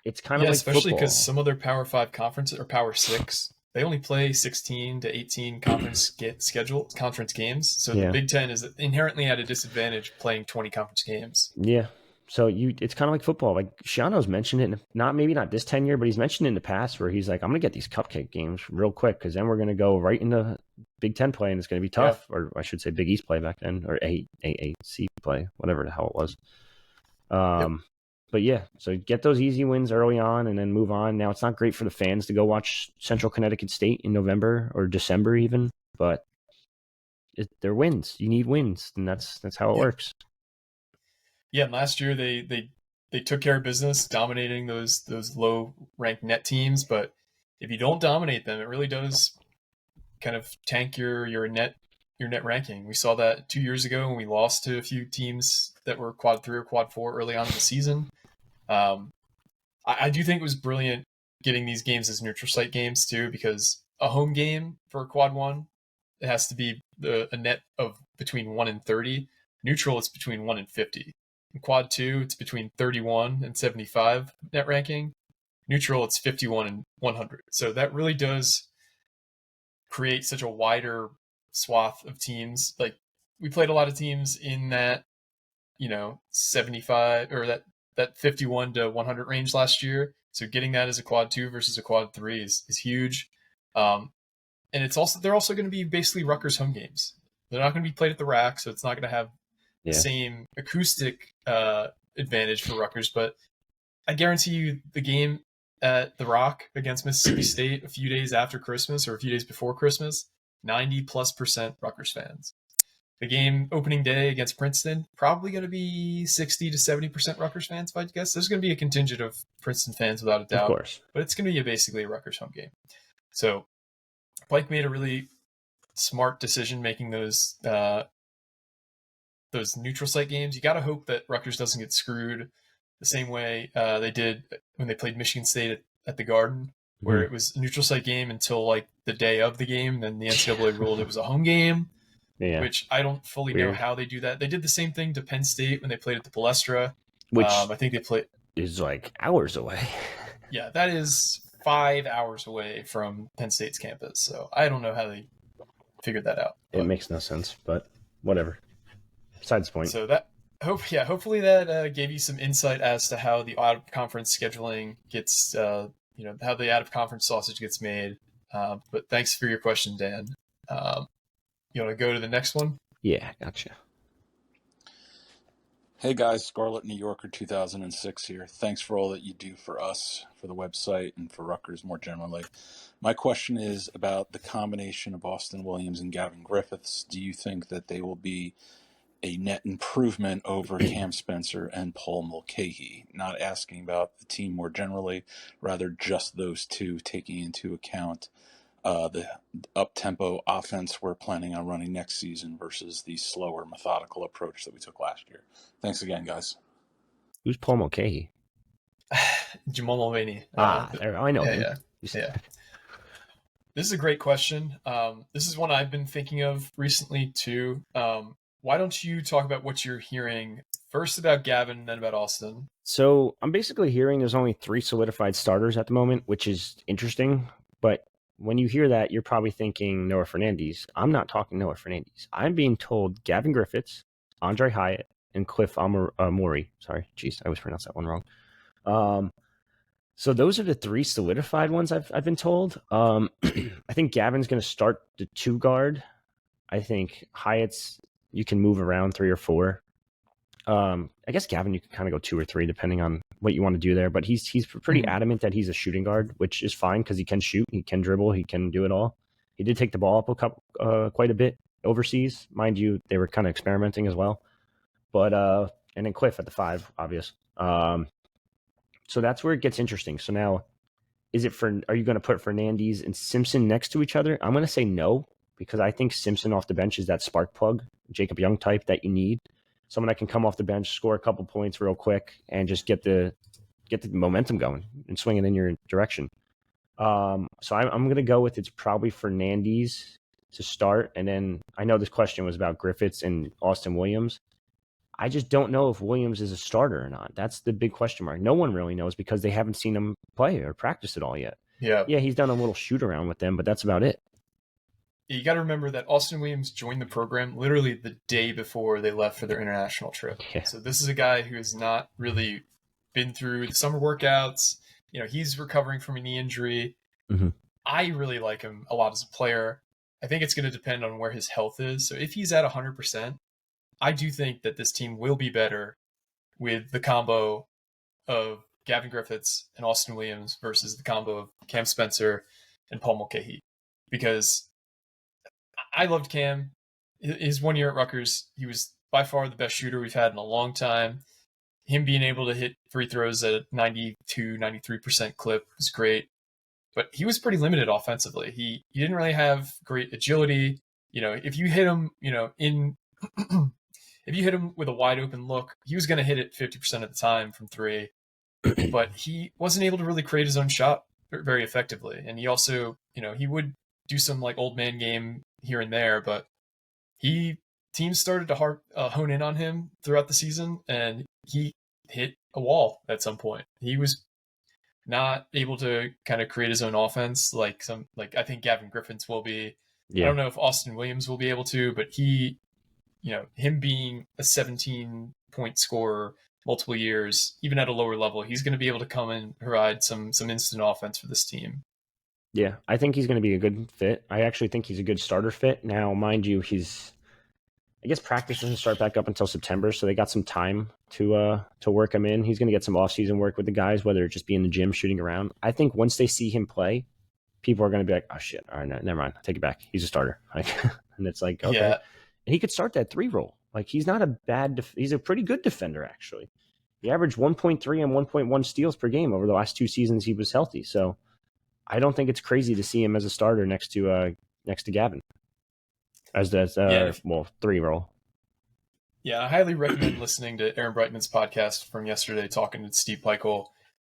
It's kind of like especially because some of their Power 5 conferences or Power 6, they only play 16 to 18 conference games. So the Big Ten is inherently at a disadvantage playing 20 conference games. Yeah. So it's kind of like football. Like Shiano's mentioned it, maybe not this tenure, but he's mentioned it in the past where he's like, I'm going to get these cupcake games real quick because then we're going to go right into Big Ten play and it's going to be tough. Or I should say Big East play back then, or AAC play, whatever the hell it was. But yeah, so get those easy wins early on and then move on. Now, it's not great for the fans to go watch Central Connecticut State in November or December even, but they're wins. You need wins, and that's how it works. Yeah, and last year they took care of business, dominating those low-ranked net teams. But if you don't dominate them, it really does kind of tank your net ranking. We saw that 2 years ago when we lost to a few teams that were quad 3 or quad 4 early on in the season. I do think it was brilliant getting these games as neutral site games too, because a home game for quad 1, it has to be a net of between 1 and 30. Neutral, it's between 1 and 50. In quad 2, it's between 31 and 75 net ranking. Neutral, it's 51 and 100. So that really does create such a wider swath of teams. Like we played a lot of teams in that, 75 or that 51 to 100 range last year. So getting that as a quad 2 versus a quad 3 is huge. And they're also going to be basically Rutgers home games. They're not going to be played at the rack, so it's not going to have the same acoustic advantage for Rutgers. But I guarantee you the game at the Rock against Mississippi State a few days after Christmas or a few days before Christmas, 90+% Rutgers fans. The game opening day against Princeton, probably going to be 60 to 70% Rutgers fans, if I guess. There's going to be a contingent of Princeton fans without a doubt. Of course. But it's going to be basically a Rutgers home game. So Pike made a really smart decision making those neutral site games. You got to hope that Rutgers doesn't get screwed the same way they did when they played Michigan State at the Garden, where it was a neutral site game until like the day of the game. Then the NCAA ruled it was a home game, which I don't fully know how they do that. They did the same thing to Penn State when they played at the Palestra, which I think they played is like hours away. Yeah, that is 5 hours away from Penn State's campus. So I don't know how they figured that out. It makes no sense, but whatever. Besides the point. So that hopefully that gave you some insight as to how the out of conference scheduling gets, how the out of conference sausage gets made. But thanks for your question, Dan. You want to go to the next one? Yeah, gotcha. Hey guys, Scarlet, New Yorker 2006 here. Thanks for all that you do for us, for the website, and for Rutgers more generally. My question is about the combination of Austin Williams and Gavin Griffiths. Do you think that they will be a net improvement over Cam Spencer and Paul Mulcahy? Not asking about the team more generally, rather just those two, taking into account the up-tempo offense we're planning on running next season versus the slower, methodical approach that we took last year. Thanks again, guys. Who's Paul Mulcahy? Jamal Mulvaney. I know him. Yeah. This is a great question. This is one I've been thinking of recently too. Why don't you talk about what you're hearing first about Gavin and then about Austin? So I'm basically hearing there's only 3 solidified starters at the moment, which is interesting. But when you hear that, you're probably thinking Noah Fernandez. I'm not talking Noah Fernandez. I'm being told Gavin Griffiths, Andre Hyatt, and Cliff Amori. Sorry, geez, I always pronounce that one wrong. So those are the 3 solidified ones I've been told. I think Gavin's going to start the 2 guard. I think Hyatt's, you can move around 3 or 4. I guess Gavin, you can kind of go 2 or 3 depending on what you want to do there. But he's pretty adamant that he's a shooting guard, which is fine because he can shoot, he can dribble, he can do it all. He did take the ball up quite a bit overseas, mind you. They were kind of experimenting as well. But and then Cliff at the 5, obvious. So that's where it gets interesting. So now, are you going to put Fernandez and Simpson next to each other? I'm going to say no, because I think Simpson off the bench is that spark plug, Jacob Young type that you need. Someone that can come off the bench, score a couple points real quick, and just get the momentum going and swing it in your direction. So I'm going to go with it's probably Fernandez to start. And then I know this question was about Griffiths and Austin Williams. I just don't know if Williams is a starter or not. That's the big question mark. No one really knows because they haven't seen him play or practice at all yet. Yeah, he's done a little shoot around with them, but that's about it. You got to remember that Austin Williams joined the program literally the day before they left for their international trip. Yeah. So this is a guy who has not really been through the summer workouts. He's recovering from a knee injury. Mm-hmm. I really like him a lot as a player. I think it's going to depend on where his health is. So if he's at 100%, I do think that this team will be better with the combo of Gavin Griffiths and Austin Williams versus the combo of Cam Spencer and Paul Mulcahy. Because I loved Cam. His 1 year at Rutgers, he was by far the best shooter we've had in a long time. Him being able to hit free throws at a 92, 93% clip was great. But he was pretty limited offensively. He didn't really have great agility. If you hit him, if you hit him with a wide open look, he was going to hit it 50% of the time from 3. But he wasn't able to really create his own shot very effectively. And he also, he would do some like old man game here and there, but teams started to hone in on him throughout the season, and he hit a wall at some point. He was not able to kind of create his own offense like I think Gavin Griffiths will be. Yeah. I don't know if Austin Williams will be able to, but him being a 17-point scorer multiple years, even at a lower level, he's going to be able to come and provide some instant offense for this team. Yeah, I think he's going to be a good fit. I actually think he's a good starter fit. Now, mind you, I guess practice doesn't start back up until September, so they got some time to work him in. He's going to get some off-season work with the guys, whether it just be in the gym shooting around. I think once they see him play, people are going to be like, oh, shit, all right, no, never mind. Take it back. He's a starter. And it's like, okay. Yeah. And he could start that 3 role. Like, he's not a bad he's a pretty good defender, actually. He averaged 1.3 and 1.1 steals per game over the last 2 seasons he was healthy. So I don't think it's crazy to see him as a starter next to Gavin as the 3 role. Yeah, I highly recommend listening to Aaron Brightman's podcast from yesterday, talking to Steve Peichel.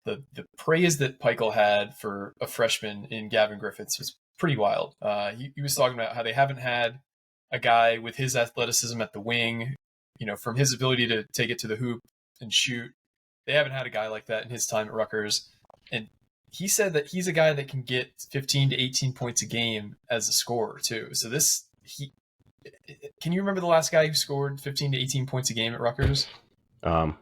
The praise that Peichel had for a freshman in Gavin Griffiths was pretty wild. He was talking about how they haven't had a guy with his athleticism at the wing, from his ability to take it to the hoop and shoot. They haven't had a guy like that in his time at Rutgers. And he said that he's a guy that can get 15 to 18 points a game as a scorer too. So can you remember the last guy who scored 15 to 18 points a game at Rutgers? No.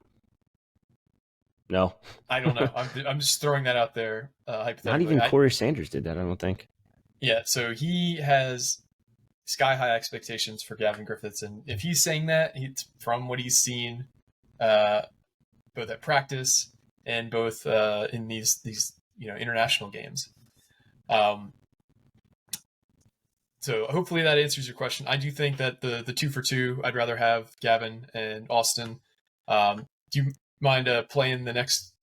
I don't know. I'm just throwing that out there hypothetically. Not even Corey Sanders did that, I don't think. Yeah, so he has sky high expectations for Gavin Griffiths, and if he's saying that, it's from what he's seen, both at practice and both in these international games. So hopefully that answers your question. I do think that the 2 for 2, I'd rather have Gavin and Austin. Do you mind playing the next?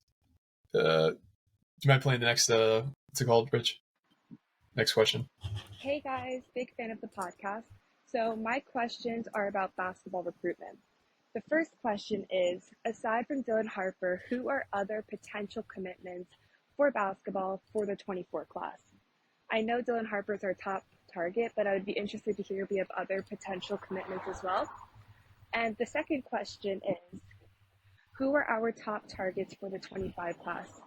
What's it called, Rich? Next question. Hey guys, big fan of the podcast. So my questions are about basketball recruitment. The first question is, aside from Dylan Harper, who are other potential commitments for basketball for the 24 class? I know Dylan Harper is our top target, but I would be interested to hear if we have other potential commitments as well. And the second question is, who are our top targets for the 25 class?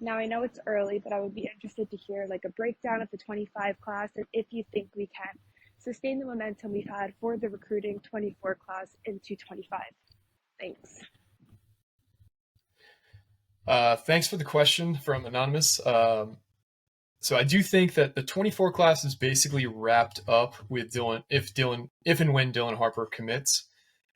Now, I know it's early, but I would be interested to hear like a breakdown of the 25 class and if you think we can sustain the momentum we've had for the recruiting 24 class into 25. Thanks. Thanks for the question from Anonymous. So I do think that the 24 class is basically wrapped up with Dylan, if and when Dylan Harper commits.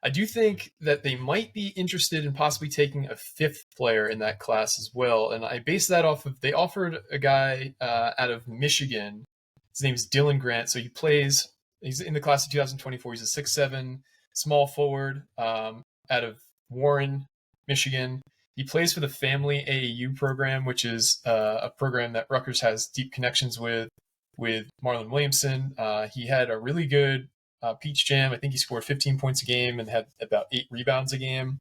I do think that they might be interested in possibly taking a 5th player in that class as well. And I base that off of, they offered a guy out of Michigan. His name is Dylan Grant. So he's in the class of 2024. He's a 6'7", small forward out of Warren, Michigan. He plays for the Family AAU program, which is a program that Rutgers has deep connections with Marlon Williamson. He had a really good Peach Jam. I think he scored 15 points a game and had about 8 rebounds a game.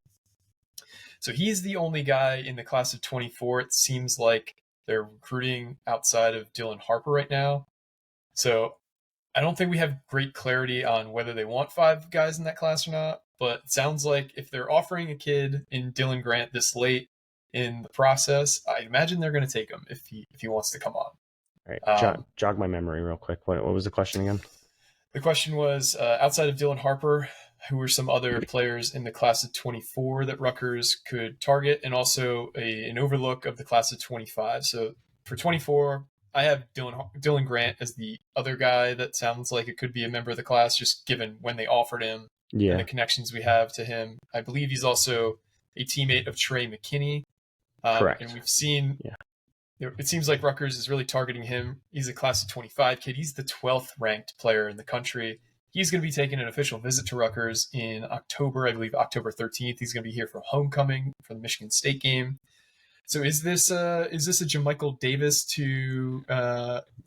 So he's the only guy in the class of 24. It seems like they're recruiting outside of Dylan Harper right now. So I don't think we have great clarity on whether they want 5 guys in that class or not. But it sounds like if they're offering a kid in Dylan Grant this late in the process, I imagine they're going to take him if he wants to come on. All right, jog my memory real quick. What was the question again? The question was, outside of Dylan Harper, who are some other players in the class of 24 that Rutgers could target, and also an overlook of the class of 25. So for 24, I have Dylan Grant as the other guy that sounds like it could be a member of the class, just given when they offered him and the connections we have to him. I believe he's also a teammate of Trey McKinney. Correct. And we've seen... Yeah. It seems like Rutgers is really targeting him. He's a class of 25 kid. He's the 12th ranked player in the country. He's going to be taking an official visit to Rutgers in October, I believe October 13th. He's going to be here for homecoming for the Michigan State game. So is this a Jamichael Davis to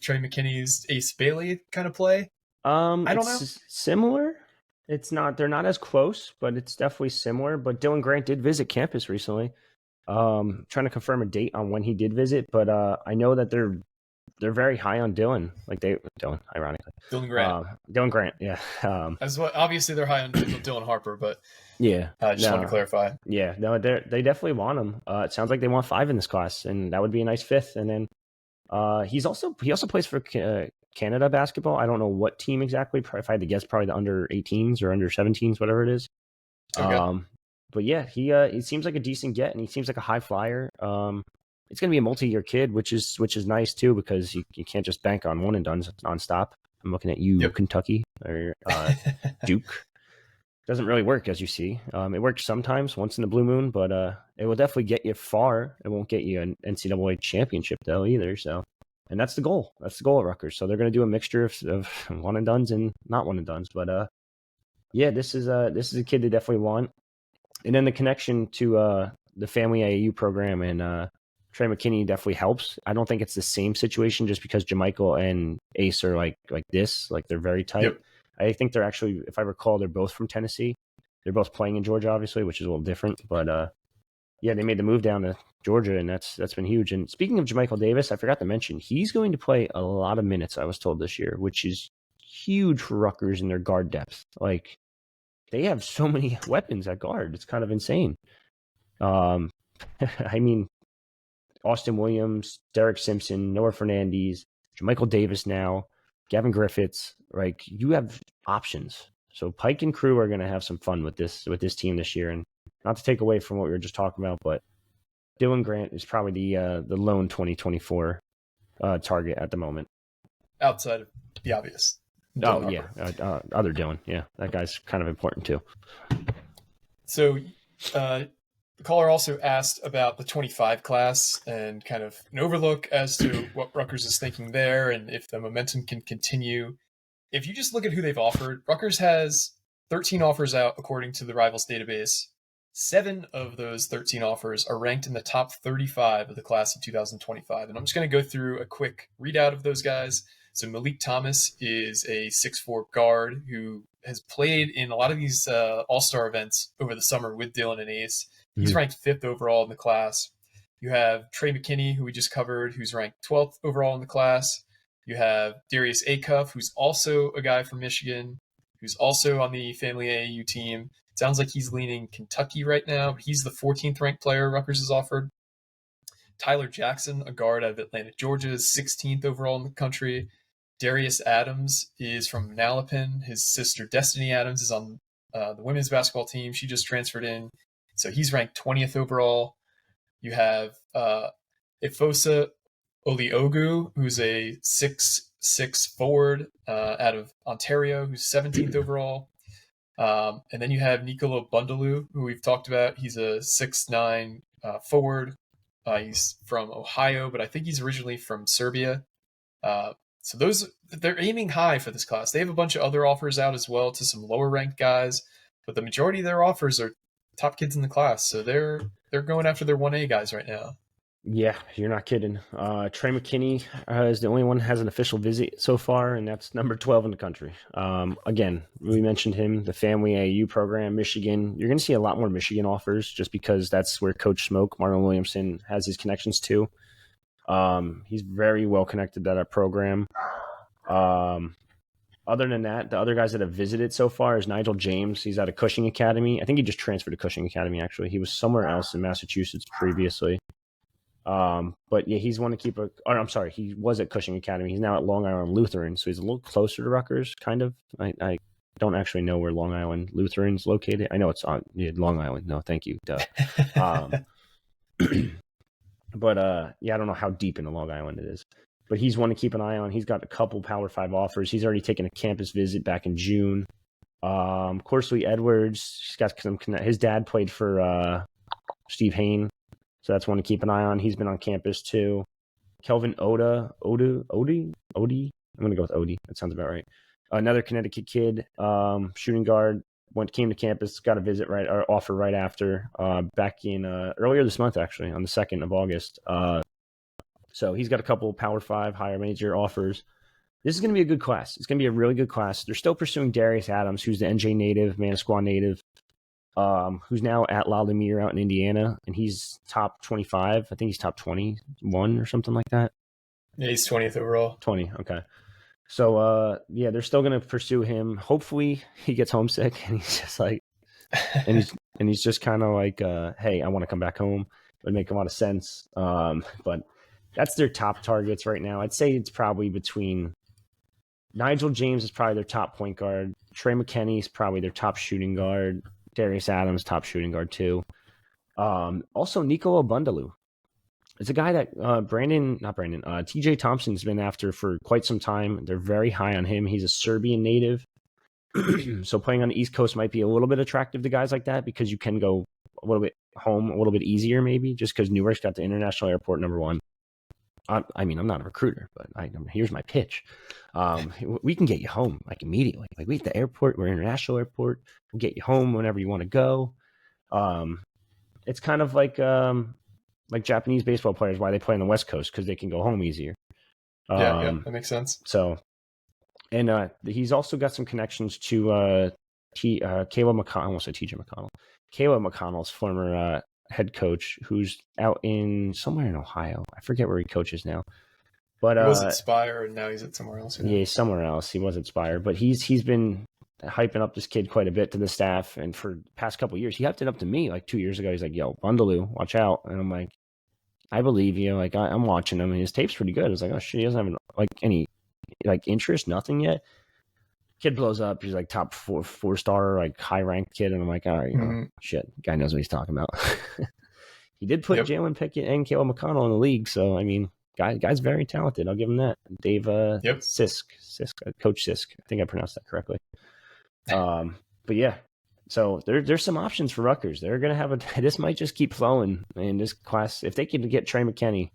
Trey McKinney's Ace Bailey kind of play? I don't know. Similar. It's not. They're not as close, but it's definitely similar. But Dylan Grant did visit campus recently. Trying to confirm a date on when he did visit, but I know that they're very high on Dylan. Ironically. Dylan Grant. Dylan Grant, yeah. As well, obviously they're high on Dylan Harper, but yeah, I just wanted to clarify. Yeah, no, they definitely want him. It sounds like they want 5 in this class, and that would be a nice 5th. And then he also plays for Canada basketball. I don't know what team exactly. If I had to guess, probably the under 18s or under 17s, whatever it is. Okay. But yeah, he seems like a decent get, and he seems like a high flyer. It's going to be a multi-year kid, which is nice too, because you can't just bank on one and done nonstop. I'm looking at you, Kentucky or Duke. Doesn't really work, as you see. It works sometimes, once in a blue moon, but it will definitely get you far. It won't get you an NCAA championship though either. So, and that's the goal. That's the goal at Rutgers. So they're going to do a mixture of one and dones and not one and dones. But yeah, this is a kid they definitely want. And then the connection to the Family AAU program and Trey McKinney definitely helps. I don't think it's the same situation just because Jamichael and Ace are like this. Like they're very tight. Yep. I think they're actually, if I recall, they're both from Tennessee. They're both playing in Georgia, obviously, which is a little different. But yeah, they made the move down to Georgia, and that's been huge. And speaking of Jamichael Davis, I forgot to mention, he's going to play a lot of minutes, I was told, this year, which is huge for Rutgers in their guard depth. Like, they have so many weapons at guard. It's kind of insane. I mean, Austin Williams, Derek Simpson, Noah Fernandez, Michael Davis now, Gavin Griffiths. Like, you have options. So Pike and crew are going to have some fun with this team this year. And not to take away from what we were just talking about, but Dylan Grant is probably the lone 2024 target at the moment. Outside of the obvious. Other Dylan. Yeah, that guy's kind of important too. So the caller also asked about the 25 class and kind of an overlook as to what Rutgers is thinking there and if the momentum can continue. If you just look at who they've offered, Rutgers has 13 offers out according to the Rivals database. 7 of those 13 offers are ranked in the top 35 of the class of 2025. And I'm just going to go through a quick readout of those guys. So Malik Thomas is a 6'4" guard who has played in a lot of these all-star events over the summer with Dylan and Ace. He's ranked 5th overall in the class. You have Trey McKinney, who we just covered, who's ranked 12th overall in the class. You have Darius Acuff, who's also a guy from Michigan, who's also on the Family AAU team. Sounds like he's leaning Kentucky right now. He's the 14th ranked player Rutgers has offered. Tyler Jackson, a guard out of Atlanta, Georgia, is 16th overall in the country. Darius Adams is from Manalapan. His sister Destiny Adams is on the women's basketball team. She just transferred in. So he's ranked 20th overall. You have Ifosa Oliogu, who's a 6'6" forward out of Ontario, who's 17th overall. And then you have Nicolo Bundaloo, who we've talked about. He's a 6'9" forward. He's from Ohio, but I think he's originally from Serbia. So they're aiming high for this class. They have a bunch of other offers out as well to some lower ranked guys, but the majority of their offers are top kids in the class. So they're going after their 1A guys right now. Yeah, you're not kidding. Trey McKinney is the only one who has an official visit so far, and that's number 12 in the country. Again, we mentioned him, the Family AAU program, Michigan. You're going to see a lot more Michigan offers just because that's where Coach Smoke, Marlon Williamson, has his connections to. He's very well connected to that program. Other than that, the other guys that have visited so far is Nigel James. He's at a Cushing Academy. I think he just transferred to Cushing Academy, actually. He was somewhere else in Massachusetts previously. But yeah, he was at Cushing Academy. He's now at Long Island Lutheran, so he's a little closer to Rutgers, kind of. I don't actually know where Long Island Lutheran's located. I know it's on Long Island. No, thank you. Duh. But I don't know how deep into Long Island it is. But he's one to keep an eye on. He's got a couple Power 5 offers. He's already taken a campus visit back in June. Corsley Edwards, he's got some. His dad played for Steve Hain, so that's one to keep an eye on. He's been on campus too. Kelvin Odie. I'm gonna go with Odie. That sounds about right. Another Connecticut kid, shooting guard. Came to campus, got a visit offer right after, back in earlier this month, actually, on the 2nd of August. So he's got a couple Power 5 higher major offers. This is going to be a good class. It's going to be a really good class. They're still pursuing Darius Adams, who's the NJ native, Manasquan native, who's now at La Lumiere out in Indiana, and he's top 25. I think he's top 21 or something like that. Yeah, he's 20th overall. 20, okay. So, they're still going to pursue him. Hopefully he gets homesick and he's just like, and he's just kind of like, hey, I want to come back home. It would make a lot of sense. But that's their top targets right now. I'd say it's probably between Nigel James is probably their top point guard. Trey McKinney is probably their top shooting guard. Darius Adams, top shooting guard too. Also Nicolo Bundaloo. It's a guy that TJ Thompson's been after for quite some time. They're very high on him. He's a Serbian native. So playing on the East Coast might be a little bit attractive to guys like that because you can go a little bit home a little bit easier maybe just because Newark's got the international airport, number one. I'm not a recruiter, but here's my pitch. We can get you home like immediately. Like we at the airport, we're international airport. We'll get you home whenever you want to go. It's kind of like Japanese baseball players, why they play on the West Coast because they can go home easier. Yeah, that makes sense. So, and he's also got some connections to Kayla McConnell. I almost said TJ McConnell. Kayla McConnell's former head coach, who's out in somewhere in Ohio. I forget where he coaches now. But he was at Spire, and now he's at somewhere else. Yeah, somewhere else. He was at Spire, but he's been hyping up this kid quite a bit to the staff, and for the past couple of years, he hyped it up to me like 2 years ago. He's like, "Yo, Bundaloo, watch out!" And I'm like, I believe you. Like I'm watching him, and his tape's pretty good. I was like, oh shit, he doesn't have any interest, nothing yet. Kid blows up. He's like top four star, like high ranked kid, and I'm like, all right, shit, guy knows what he's talking about. He did put Jalen Pickett and Caleb McConnell in the league, so I mean, guy's very talented. I'll give him that. Dave Sisk, Coach Sisk. I think I pronounced that correctly. But yeah, so there's some options for Rutgers. They're gonna have this might just keep flowing in this class if they can get Trey McKinney,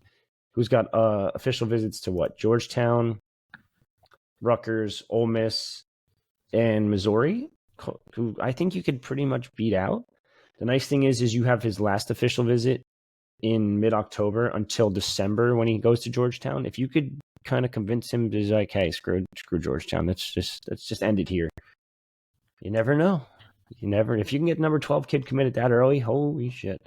who's got official visits to Georgetown, Rutgers, Ole Miss, and Missouri, who I think you could pretty much beat out. The nice thing is you have his last official visit in mid-October until December when he goes to Georgetown. If you could kind of convince him to be like, hey, screw Georgetown, let's just end it here. You never know. If you can get number 12 kid committed that early, holy shit.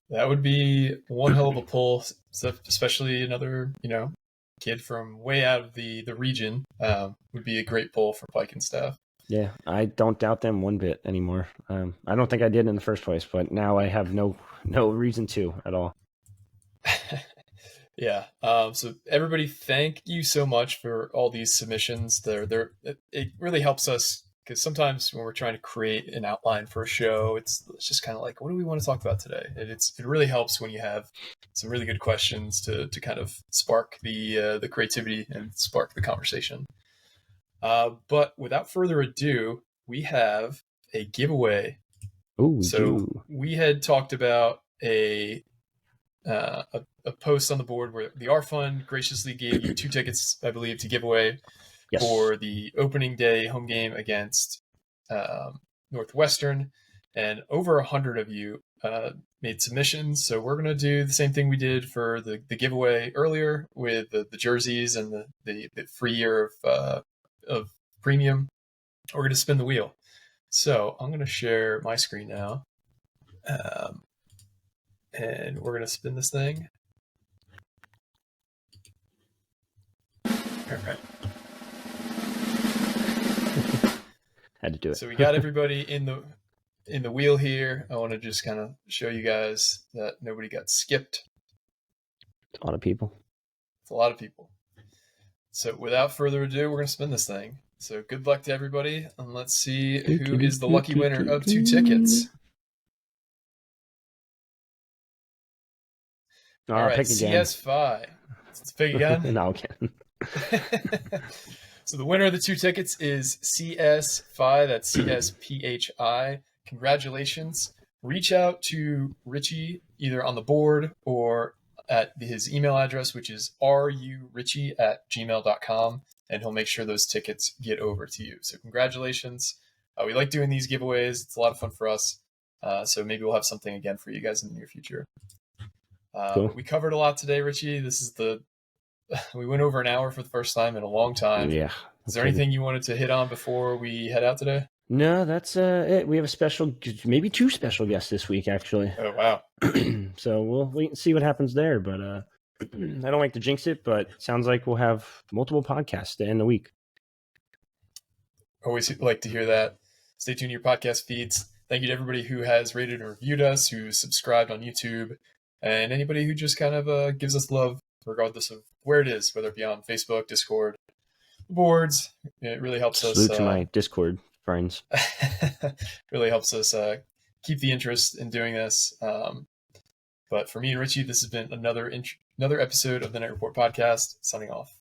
That would be one hell of a pull, especially another, kid from way out of the region would be a great pull for Pike and staff. Yeah, I don't doubt them one bit anymore. I don't think I did in the first place, but now I have no reason to at all. Yeah. So everybody, thank you so much for all these submissions. It really helps us because sometimes when we're trying to create an outline for a show, it's just kind of like, what do we want to talk about today? And it really helps when you have some really good questions to kind of spark the creativity and spark the conversation. But without further ado, we have a giveaway. Ooh, we had talked about a post on the board where the RFund graciously gave you 2 tickets, I believe, to give away for the opening day home game against Northwestern, and over 100 of you made submissions. So we're going to do the same thing we did for the giveaway earlier with the jerseys and the free year of premium. We're going to spin the wheel. So I'm going to share my screen now. And we're going to spin this thing. All right. Had to do it. So we got everybody in the wheel here. I want to just kind of show you guys that nobody got skipped. It's a lot of people. It's a lot of people. So without further ado, we're going to spin this thing. So good luck to everybody, and let's see who is the lucky winner of 2 tickets. All right, pick again. CS5. Let's pick again. No, again. So the winner of the 2 tickets is CS5. That's CSPHI. Congratulations. Reach out to Richie either on the board or at his email address, which is rurichie@gmail.com, and he'll make sure those tickets get over to you. So congratulations. We like doing these giveaways. It's a lot of fun for us. So maybe we'll have something again for you guys in the near future. Cool. We covered a lot today, Richie. We went over an hour for the first time in a long time. Yeah. Is there anything you wanted to hit on before we head out today? No, that's it. We have maybe 2 special guests this week, actually. Oh, wow. So we'll wait and see what happens there. But I don't like to jinx it, but it sounds like we'll have multiple podcasts to end the week. Always like to hear that. Stay tuned to your podcast feeds. Thank you to everybody who has rated and reviewed us, who subscribed on YouTube, and anybody who just kind of gives us love, regardless of where it is, whether it be on Facebook, Discord, boards. It really helps us. Salute to my Discord friends. Really helps us keep the interest in doing this. But for me and Richie, this has been another episode of the Night Report podcast. Signing off.